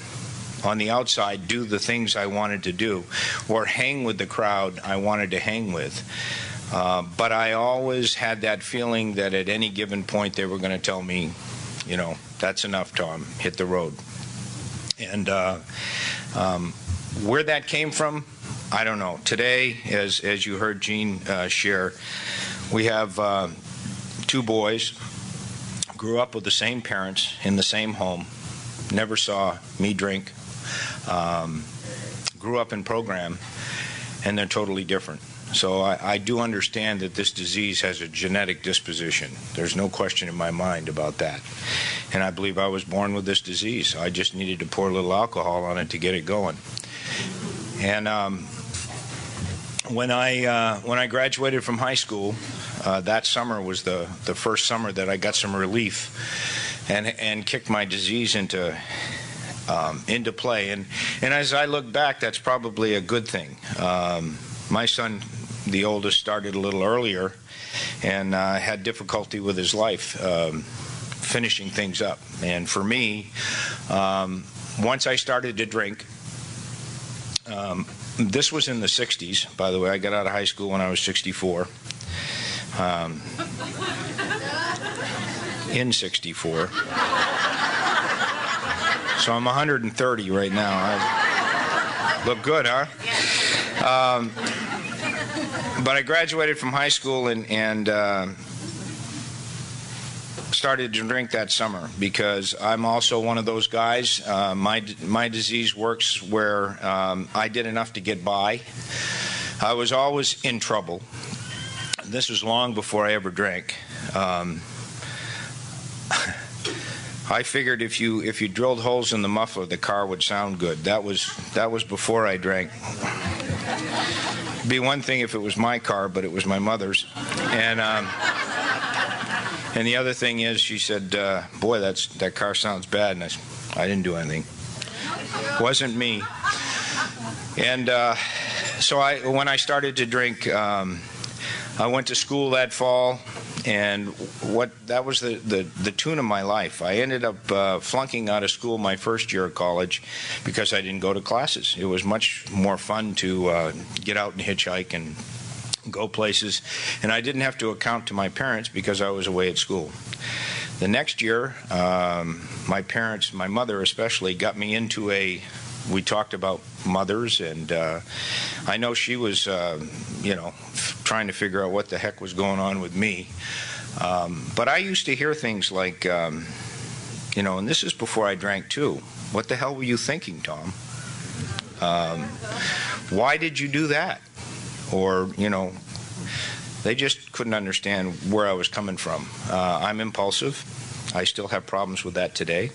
H: the outside, do the things I wanted to do or hang with the crowd I wanted to hang with. But I always had that feeling that at any given point they were going to tell me, that's enough, Tom, hit the road. And where that came from, I don't know. Today, as you heard Gene share, we have 2 boys, grew up with the same parents in the same home, never saw me drink, grew up in program, and they're totally different. So I do understand that this disease has a genetic disposition. There's no question in my mind about that. And I believe I was born with this disease. I just needed to pour a little alcohol on it to get it going. And when I graduated from high school, that summer was the first summer that I got some relief and kicked my disease into play. And as I look back, that's probably a good thing. My son, the oldest, started a little earlier and had difficulty with his life finishing things up. And for me, once I started to drink, this was in the 60s, by the way. I got out of high school when I was 64. In 64. So I'm 130 right now. I look good, huh? But I graduated from high school and started to drink that summer because I'm also one of those guys. My disease works where I did enough to get by. I was always in trouble. This was long before I ever drank. I figured if you drilled holes in the muffler, the car would sound good. That was before I drank. It'd be one thing if it was my car, but it was my mother's. And the other thing is, she said, "Boy, that car sounds bad." And I didn't do anything. Wasn't me. And so when I started to drink, I went to school that fall. And that was the tune of my life. I ended up flunking out of school my first year of college because I didn't go to classes. It was much more fun to get out and hitchhike and go places. And I didn't have to account to my parents because I was away at school. The next year, my parents, my mother especially, got me into we talked about mothers, and I know she was, trying to figure out what the heck was going on with me. But I used to hear things like, and this is before I drank too. What the hell were you thinking, Tom? Why did you do that? Or, they just couldn't understand where I was coming from. I'm impulsive. I still have problems with that today.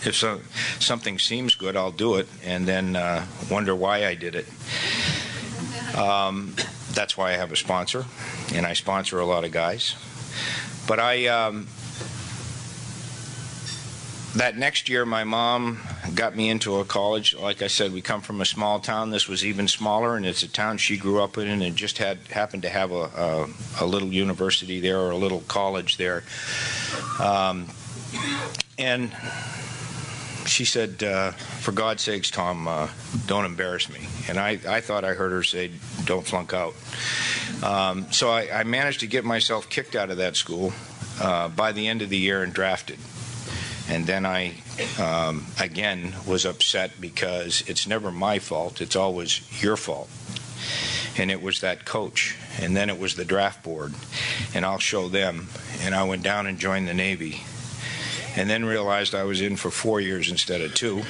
H: If something seems good, I'll do it and then wonder why I did it. That's why I have a sponsor, and I sponsor a lot of guys. But that next year, my mom got me into a college. Like I said, we come from a small town. This was even smaller, and it's a town she grew up in, and it just happened to have a little university there, or a little college there. And she said, "For God's sakes, Tom, don't embarrass me." And I thought I heard her say, "Don't flunk out." So I managed to get myself kicked out of that school. by the end of the year and drafted. And then I, again, was upset because it's never my fault. It's always your fault. And it was that coach. And then it was the draft board. And I'll show them. And I went down and joined the Navy. And then realized I was in for 4 years instead of 2.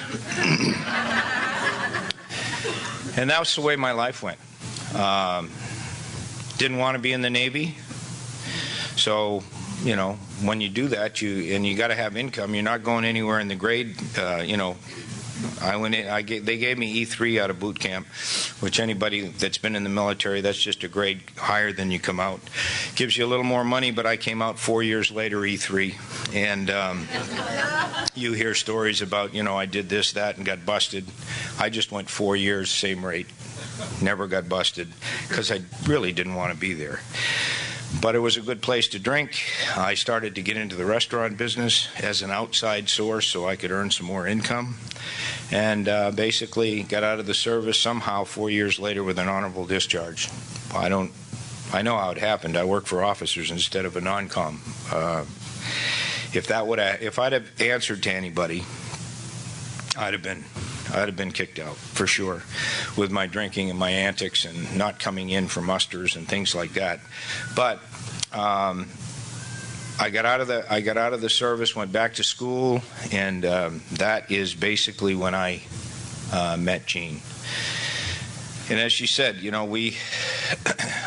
H: And that was the way my life went. Didn't want to be in the Navy. So, you know, when you do that, you got to have income. You're not going anywhere in the grade. You know, I went in. They gave me E3 out of boot camp, which anybody that's been in the military, that's just a grade higher than you come out. Gives you a little more money, but I came out 4 years later E3, and you hear stories about, you know, I did this, that, and got busted. I just went 4 years, same rate, never got busted, because I really didn't want to be there. But it was a good place to drink. I started to get into the restaurant business as an outside source so I could earn some more income. And basically got out of the service somehow 4 years later with an honorable discharge. I know how it happened. I worked for officers instead of a non-com. If I'd have answered to anybody, I'd have been kicked out for sure, with my drinking and my antics and not coming in for musters and things like that. But I got out of the service, went back to school, and that is basically when I met Jean. And as she said, you know,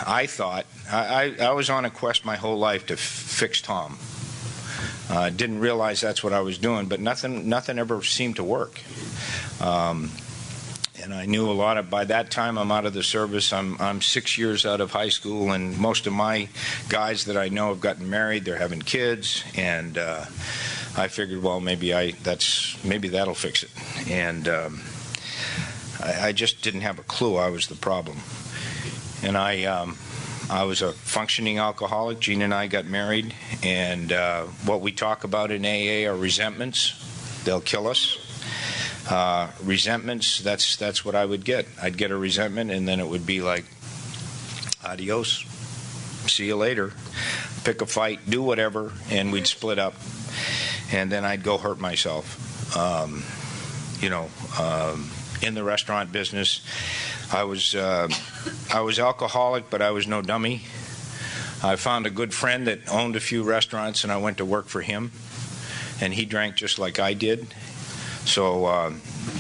H: I thought I was on a quest my whole life to fix Tom. Didn't realize that's what I was doing, but nothing ever seemed to work. And I knew a lot of, by that time I'm out of the service, I'm 6 years out of high school, and most of my guys that I know have gotten married, they're having kids, and I figured, well, maybe that'll fix it. And I just didn't have a clue I was the problem. And I was a functioning alcoholic. Jean and I got married, and what we talk about in AA are resentments. They'll kill us. Resentments, that's what I would get. I'd get a resentment, and then it would be like, adios, see you later, pick a fight, do whatever, and we'd split up. And then I'd go hurt myself. In the restaurant business, I was alcoholic, but I was no dummy. I found a good friend that owned a few restaurants, and I went to work for him, and he drank just like I did. So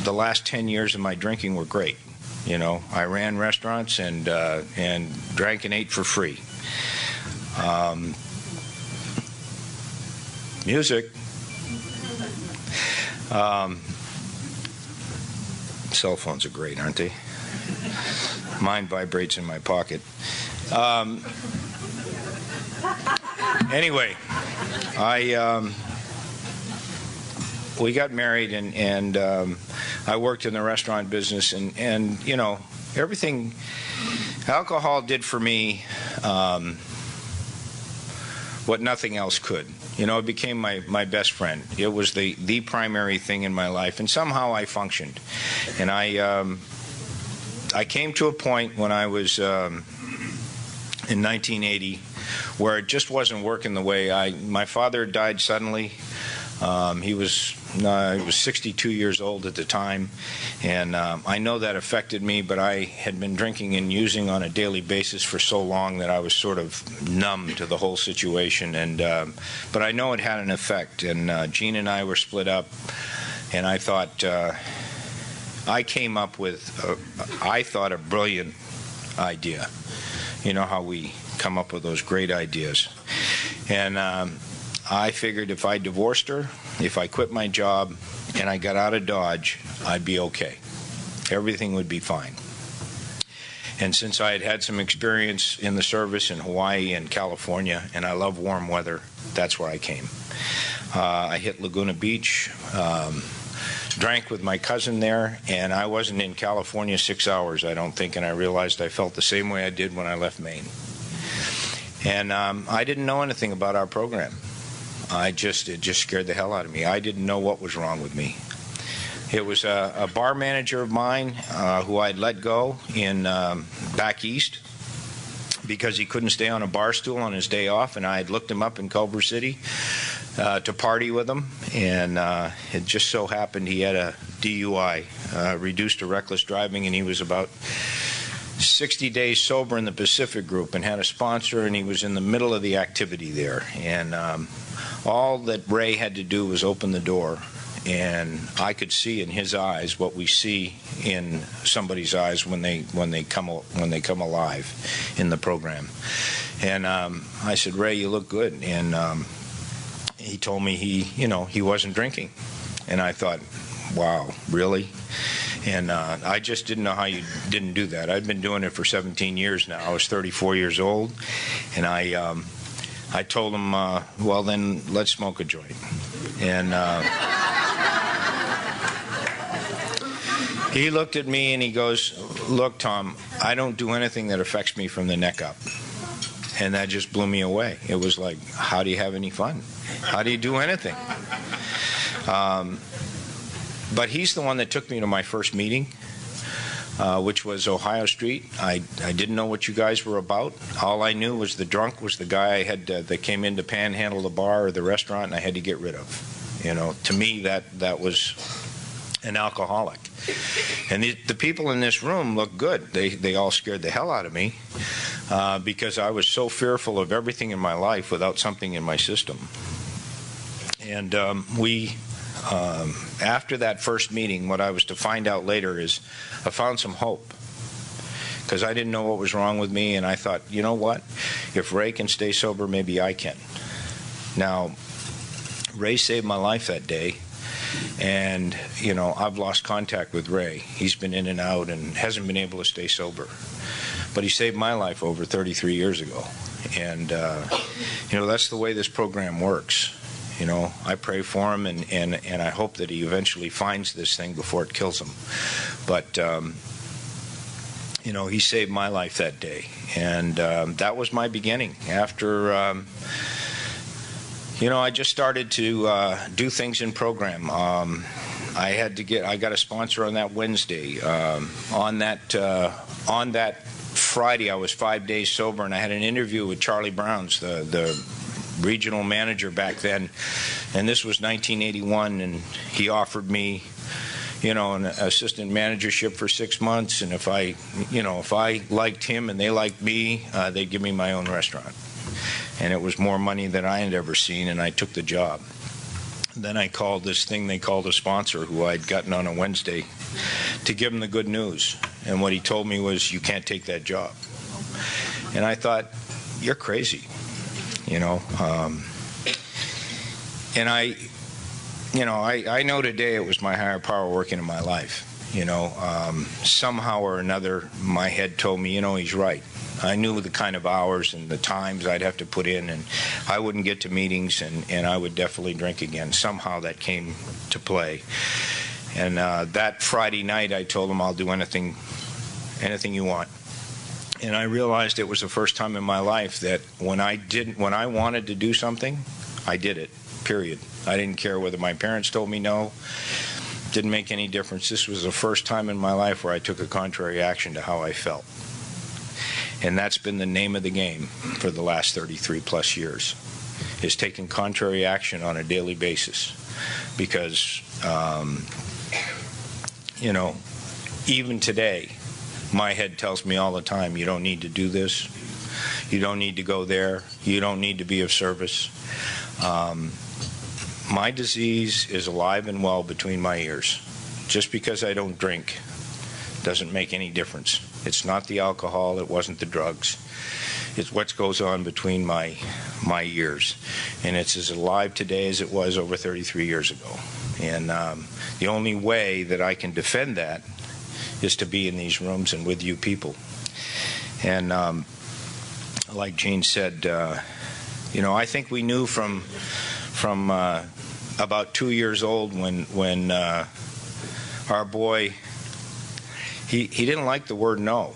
H: the last 10 years of my drinking were great. You know, I ran restaurants and drank and ate for free. Music. Cell phones are great, aren't they? Mine vibrates in my pocket. Anyway, we got married, and I worked in the restaurant business, and you know, everything alcohol did for me what nothing else could. You know, it became my best friend. It was the primary thing in my life, and somehow I functioned. And I came to a point when I was in 1980 where it just wasn't working the way my father died suddenly. He was 62 years old at the time, and I know that affected me, but I had been drinking and using on a daily basis for so long that I was sort of numb to the whole situation. And but I know it had an effect, and Jean and I were split up, and I thought I came up with a brilliant idea. You know how we come up with those great ideas. And I figured if I divorced her, if I quit my job, and I got out of Dodge, I'd be okay. Everything would be fine. And since I had had some experience in the service in Hawaii and California, and I love warm weather, that's where I came. I hit Laguna Beach, drank with my cousin there, and I wasn't in California 6 hours, I don't think, and I realized I felt the same way I did when I left Maine. And I didn't know anything about our program. It just scared the hell out of me. I didn't know what was wrong with me. It was a bar manager of mine who I'd let go in back east because he couldn't stay on a bar stool on his day off, and I had looked him up in Culver City to party with him, and it just so happened he had a DUI, reduced to reckless driving, and he was about 60 days sober in the Pacific Group and had a sponsor, and he was in the middle of the activity there. And all that Ray had to do was open the door, and I could see in his eyes what we see in somebody's eyes when they come alive in the program. And I said, Ray, you look good. And he told me he wasn't drinking. And I thought, wow, really? And I just didn't know how you didn't do that. I'd been doing it for 17 years now. I was 34 years old, and I told him, well, then let's smoke a joint. And he looked at me and he goes, look, Tom, I don't do anything that affects me from the neck up. And that just blew me away. It was like, how do you have any fun? How do you do anything? But he's the one that took me to my first meeting, which was Ohio Street. I didn't know what you guys were about. All I knew was the drunk was the guy I had that came in to panhandle the bar or the restaurant, and I had to get rid of. You know, to me that was an alcoholic. And the people in this room looked good. They all scared the hell out of me because I was so fearful of everything in my life without something in my system. And after that first meeting, what I was to find out later is I found some hope, because I didn't know what was wrong with me, and I thought, you know what? If Ray can stay sober, maybe I can. Now, Ray saved my life that day, and, you know, I've lost contact with Ray. He's been in and out and hasn't been able to stay sober. But he saved my life over 33 years ago. And, you know, that's the way this program works. You know, I pray for him, and I hope that he eventually finds this thing before it kills him. But, you know, he saved my life that day. And that was my beginning. After, you know, I just started to do things in program. I got a sponsor on that Wednesday. On that Friday, I was 5 days sober, and I had an interview with Charlie Browns, the regional manager back then, and this was 1981, and he offered me, you know, an assistant managership for 6 months, and if I liked him and they liked me, they'd give me my own restaurant. And it was more money than I had ever seen, and I took the job. Then I called this thing they called a sponsor, who I'd gotten on a Wednesday, to give him the good news. And what he told me was, you can't take that job. And I thought, you're crazy. You know, and I know today it was my higher power working in my life. You know, somehow or another, my head told me, you know, he's right. I knew the kind of hours and the times I'd have to put in, and I wouldn't get to meetings, and I would definitely drink again. Somehow that came to play. And that Friday night, I told him, I'll do anything you want. And I realized it was the first time in my life that when I wanted to do something, I did it, period. I didn't care whether my parents told me no. Didn't make any difference. This was the first time in my life where I took a contrary action to how I felt. And that's been the name of the game for the last 33 plus years, is taking contrary action on a daily basis. Because, you know, even today, my head tells me all the time, you don't need to do this, you don't need to go there, you don't need to be of service. My disease is alive and well between my ears. Just because I don't drink doesn't make any difference. It's not the alcohol, it wasn't the drugs. It's what goes on between my ears. And it's as alive today as it was over 33 years ago. And the only way that I can defend that is to be in these rooms and with you people. And like Gene said, you know, I think we knew from about 2 years old when our boy, he didn't like the word no.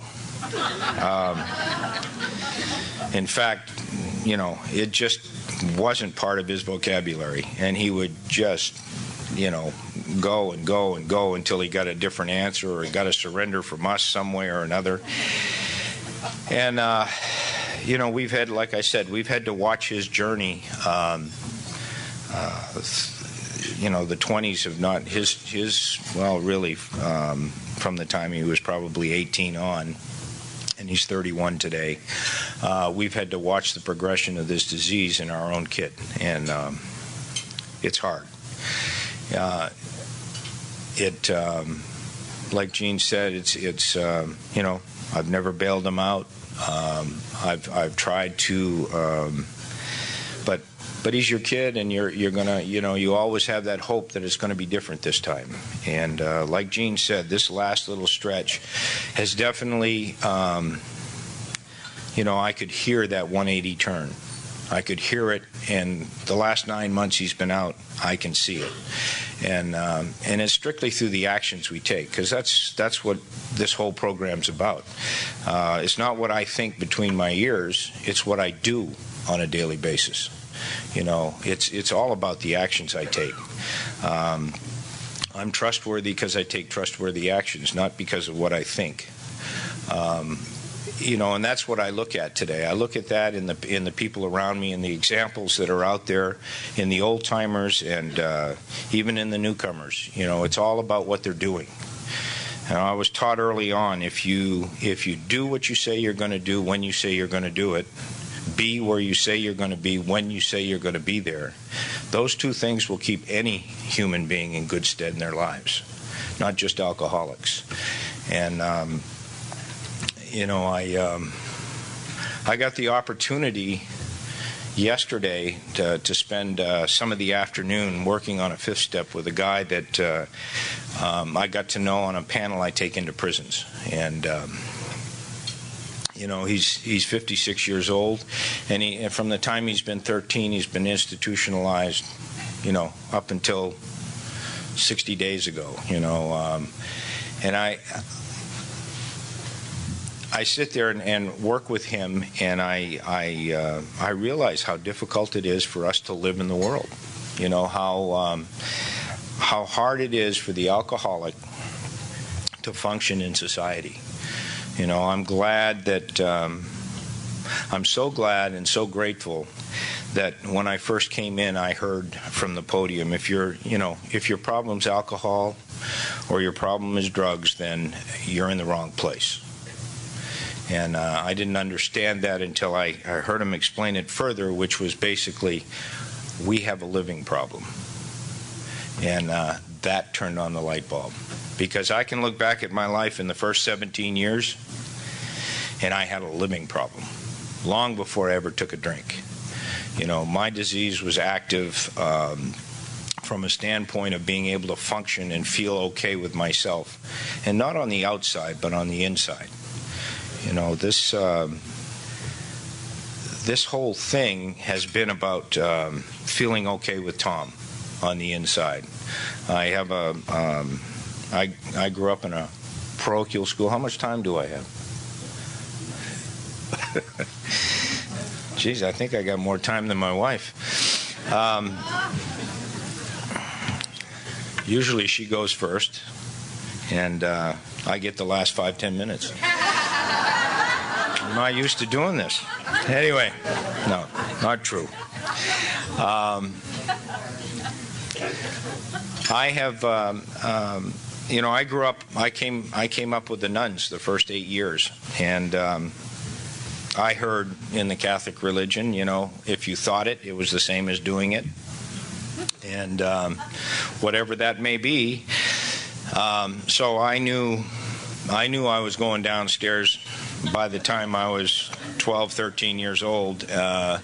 H: In fact, you know, it just wasn't part of his vocabulary, and he would just, you know, go and go and go until he got a different answer or he got a surrender from us some way or another. And you know, we've had, like I said, we've had to watch his journey. You know, the 20s have not, well, really, from the time he was probably 18 on, and he's 31 today, we've had to watch the progression of this disease in our own kid, and it's hard. Like Gene said, it's you know, I've never bailed him out. I've tried to, but he's your kid, and you're gonna, you know, you always have that hope that it's going to be different this time. And like Gene said, this last little stretch has definitely, you know, I could hear that 180 turn. I could hear it, and the last 9 months he's been out, I can see it. And it's strictly through the actions we take, because that's what this whole program's about. It's not what I think between my ears, it's what I do on a daily basis. You know, it's all about the actions I take. I'm trustworthy because I take trustworthy actions, not because of what I think. You know, and that's what I look at today. I look at that in the people around me, in the examples that are out there, in the old timers, and even in the newcomers. You know, it's all about what they're doing. And I was taught early on, if you do what you say you're going to do when you say you're going to do it, be where you say you're going to be when you say you're going to be there, those two things will keep any human being in good stead in their lives, not just alcoholics. And you know, I got the opportunity yesterday to spend some of the afternoon working on a fifth step with a guy that I got to know on a panel I take into prisons. And you know, he's 56 years old, and from the time he's been 13, he's been institutionalized, you know, up until 60 days ago, you know. And I sit there and work with him, and I realize how difficult it is for us to live in the world. You know, how hard it is for the alcoholic to function in society. You know, I'm glad that I'm so glad and so grateful that when I first came in, I heard from the podium, if your problem's alcohol or your problem is drugs, then you're in the wrong place. And I didn't understand that until I heard him explain it further, which was basically, we have a living problem. And that turned on the light bulb. Because I can look back at my life in the first 17 years, and I had a living problem, long before I ever took a drink. You know, my disease was active from a standpoint of being able to function and feel okay with myself. And not on the outside, but on the inside. You know, this whole thing has been about feeling okay with Tom on the inside. I have I grew up in a parochial school. How much time do I have? Geez, I think I got more time than my wife. Usually she goes first, and I get the last 5-10 minutes. I'm not used to doing this. Anyway, no, not true. I have, you know, I grew up. I came up with the nuns the first 8 years, and I heard in the Catholic religion, you know, if you thought it, it was the same as doing it, and whatever that may be. So I knew I was going downstairs by the time I was 12, 13 years old, and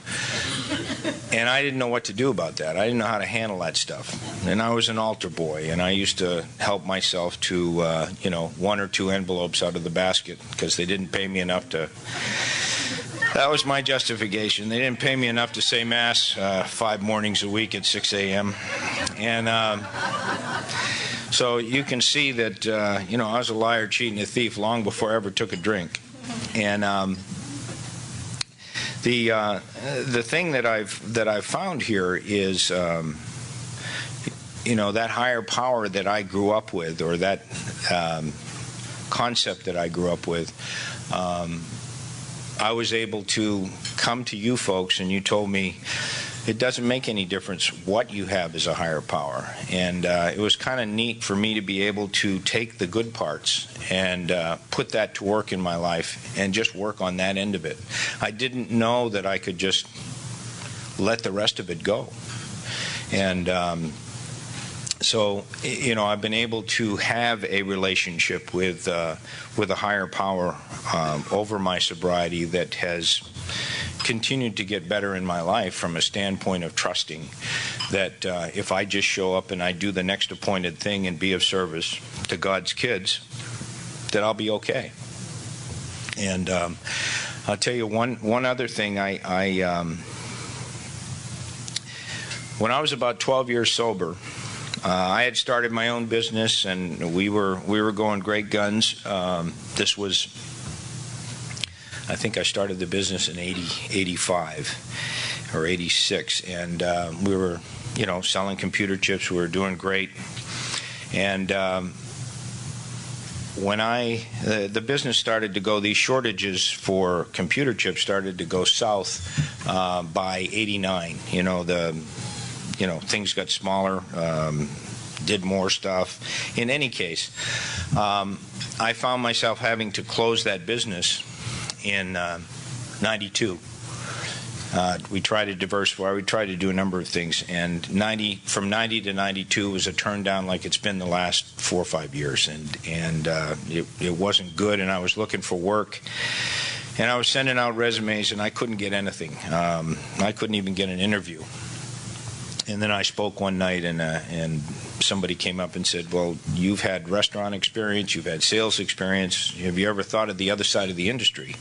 H: I didn't know what to do about that. I didn't know how to handle that stuff. And I was an altar boy, and I used to help myself to, you know, 1 or 2 envelopes out of the basket because they didn't pay me enough to. That was my justification. They didn't pay me enough to say Mass 5 mornings a week at 6 a.m. And so you can see that, you know, I was a liar, cheat, and a thief long before I ever took a drink. And the thing that I've found here is, you know, that higher power that I grew up with, or that concept that I grew up with, I was able to come to you folks, and you told me it doesn't make any difference what you have as a higher power. And it was kind of neat for me to be able to take the good parts and put that to work in my life and just work on that end of it. I didn't know that I could just let the rest of it go. And so, you know, I've been able to have a relationship with a higher power over my sobriety that has continued to get better in my life from a standpoint of trusting that if I just show up and I do the next appointed thing and be of service to God's kids, that I'll be okay. And I'll tell you one other thing. When I was about 12 years sober, I had started my own business, and we were going great guns. This was, I think I started the business in 85 or 86, and we were, you know, selling computer chips. We were doing great, and when the business started to go, these shortages for computer chips started to go south by 89. You know, things got smaller, did more stuff. In any case, I found myself having to close that business in 92. We tried to diversify. We tried to do a number of things. And from 90 to 92 was a turn down like it's been the last 4 or 5 years. And it wasn't good, and I was looking for work. And I was sending out resumes, and I couldn't get anything. I couldn't even get an interview. And then I spoke one night, and somebody came up and said, well, you've had restaurant experience, you've had sales experience. Have you ever thought of the other side of the industry,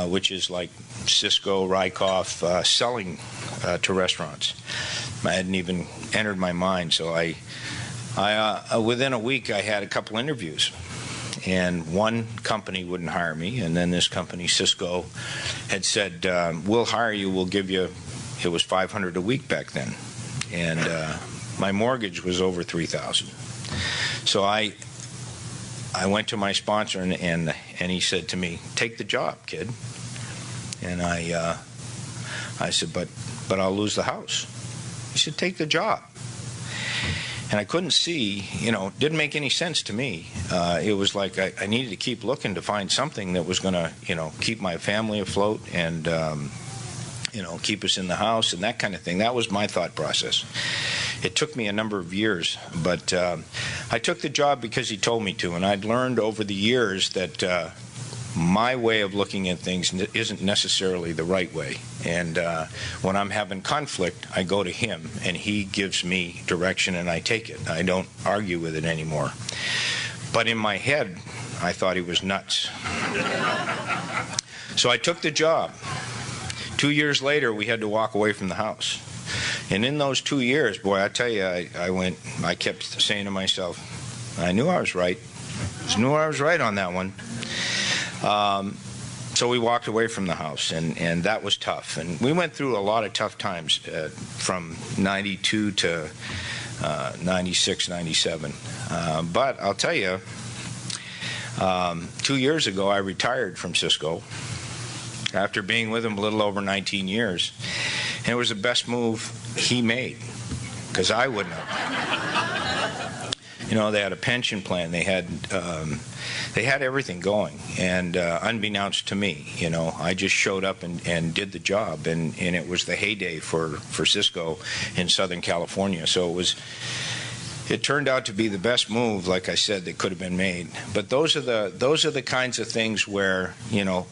H: which is like Cisco, Rykoff, selling to restaurants? I hadn't even entered my mind. So I within a week, I had a couple interviews. And one company wouldn't hire me, and then this company, Cisco, had said, we'll hire you, we'll give you, it was $500 a week back then. And my mortgage was over $3,000. So I went to my sponsor, and he said to me, take the job, kid. And I said, but I'll lose the house. He said, take the job. And I couldn't see, you know, it didn't make any sense to me. It was like I needed to keep looking to find something that was going to, you know, keep my family afloat and, you know, keep us in the house and that kind of thing. That was my thought process. It took me a number of years, but I took the job because he told me to, and I'd learned over the years that my way of looking at things isn't necessarily the right way. And when I'm having conflict, I go to him, and he gives me direction, and I take it. I don't argue with it anymore. But in my head, I thought he was nuts. So I took the job. 2 years later, we had to walk away from the house. And in those 2 years, boy, I tell you, I kept saying to myself, I knew I was right. I knew I was right on that one. So we walked away from the house, and that was tough. And we went through a lot of tough times from 92 to 96, 97. But I'll tell you, 2 years ago, I retired from Cisco after being with him a little over 19 years. And it was the best move he made, because I wouldn't have. You know, they had a pension plan. They had everything going. And unbeknownst to me, you know, I just showed up and did the job. And it was the heyday for Cisco in Southern California. So it turned out to be the best move, like I said, that could have been made. But those are the kinds of things where, you know,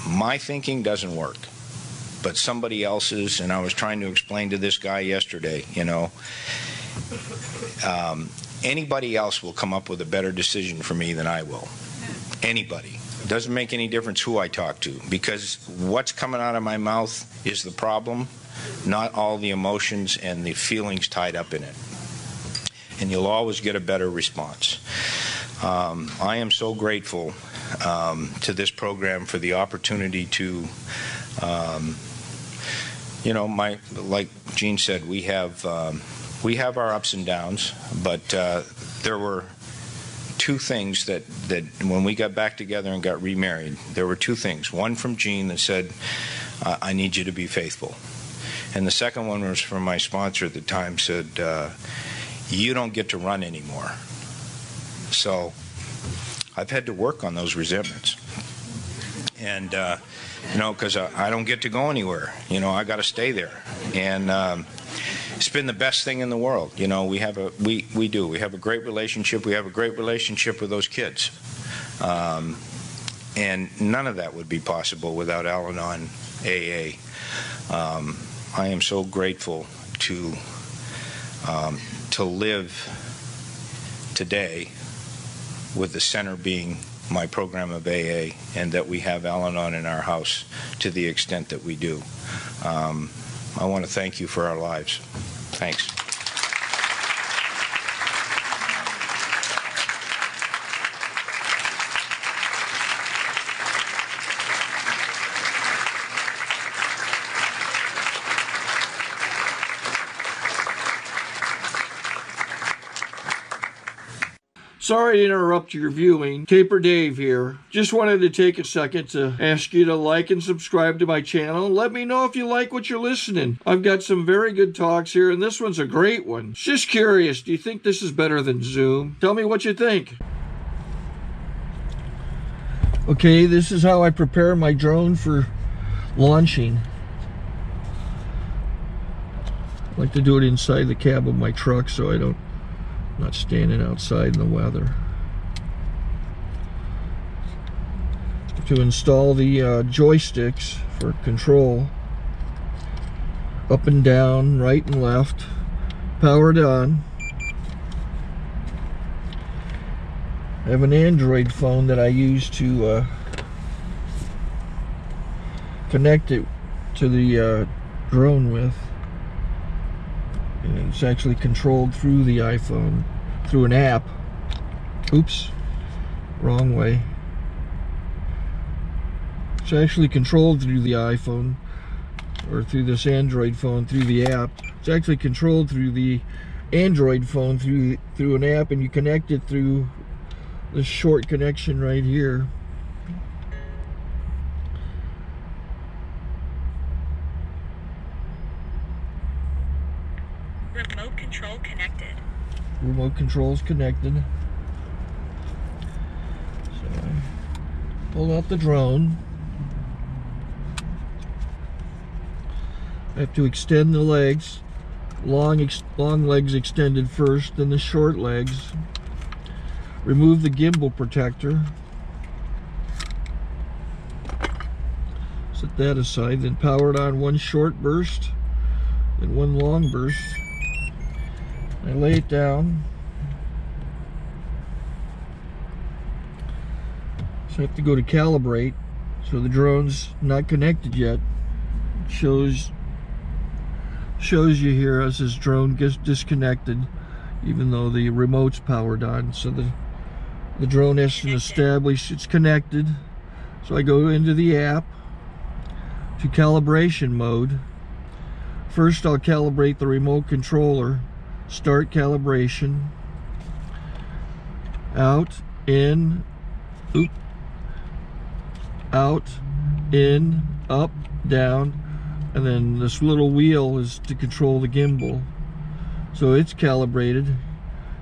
H: my thinking doesn't work, but somebody else's. And I was trying to explain to this guy yesterday, you know, anybody else will come up with a better decision for me than I will. Anybody. It doesn't make any difference who I talk to, because what's coming out of my mouth is the problem, not all the emotions and the feelings tied up in it. And you'll always get a better response. I am so grateful to this program for the opportunity to, you know, like Gene said, we have our ups and downs, but there were two things that when we got back together and got remarried, there were two things. One from Gene that said, I need you to be faithful. And the second one was from my sponsor at the time, said, you don't get to run anymore. So I've had to work on those resentments. And, because I don't get to go anywhere. I got to stay there. And it's been the best thing in the world. We have a great relationship. We have a great relationship with those kids. And none of that would be possible without Al-Anon AA. I am so grateful to live today with the center being my program of AA, and that we have Al-Anon in our house to the extent that we do. I want to thank you for our lives. Thanks.
A: Sorry to interrupt your viewing. Taper Dave here. Just wanted to take a second to ask you to like and subscribe to my channel. And let me know if you like what you're listening. I've got some very good talks here, and this one's a great one. Just curious, do you think this is better than Zoom? Tell me what you think. Okay, this is how I prepare my drone for launching. I like to do it inside the cab of my truck so I'm not standing outside in the weather. To install the joysticks for control, up and down, right and left, powered on. I have an Android phone that I use to connect it to the drone with. And it's actually controlled through the iPhone, through an app. Oops, wrong way. It's actually controlled through the iPhone, or through this Android phone, through the app. It's actually controlled through the Android phone, through an app, and you connect it through this short connection right here.
I: Remote control connected.
A: Remote control's connected. So I pull out the drone. I have to extend the legs. Long legs extended first, then the short legs. Remove the gimbal protector. Set that aside, then power it on one short burst, then one long burst. I lay it down. So I have to go to calibrate. So the drone's not connected yet. It shows you here as this drone gets disconnected, even though the remote's powered on. So the drone has to establish it's connected. So I go into the app to calibration mode. First I'll calibrate the remote controller. Start calibration. Out, in, oop, out, in, up, down, and then this little wheel is to control the gimbal. So it's calibrated.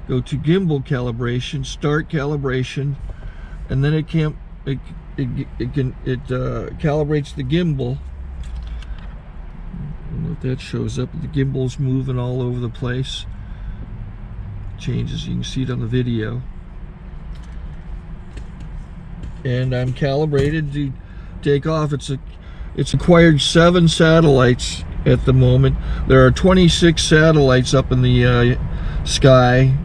A: Go to gimbal calibration, start calibration, and then it calibrates the gimbal. I don't know if that shows up. The gimbal's moving all over the place. Changes, you can see it on the video. And I'm calibrated to take off. It's acquired 7 satellites at the moment. There are 26 satellites up in the sky,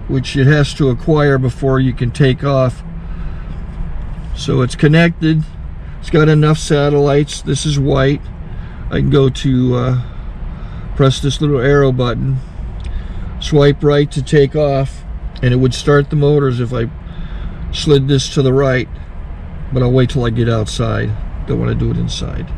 A: which it has to acquire before you can take off. So it's connected. It's got enough satellites. This is white. I can go to press this little arrow button, swipe right to take off, and it would start the motors if I slid this to the right. But I'll wait till I get outside. Don't want to do it inside.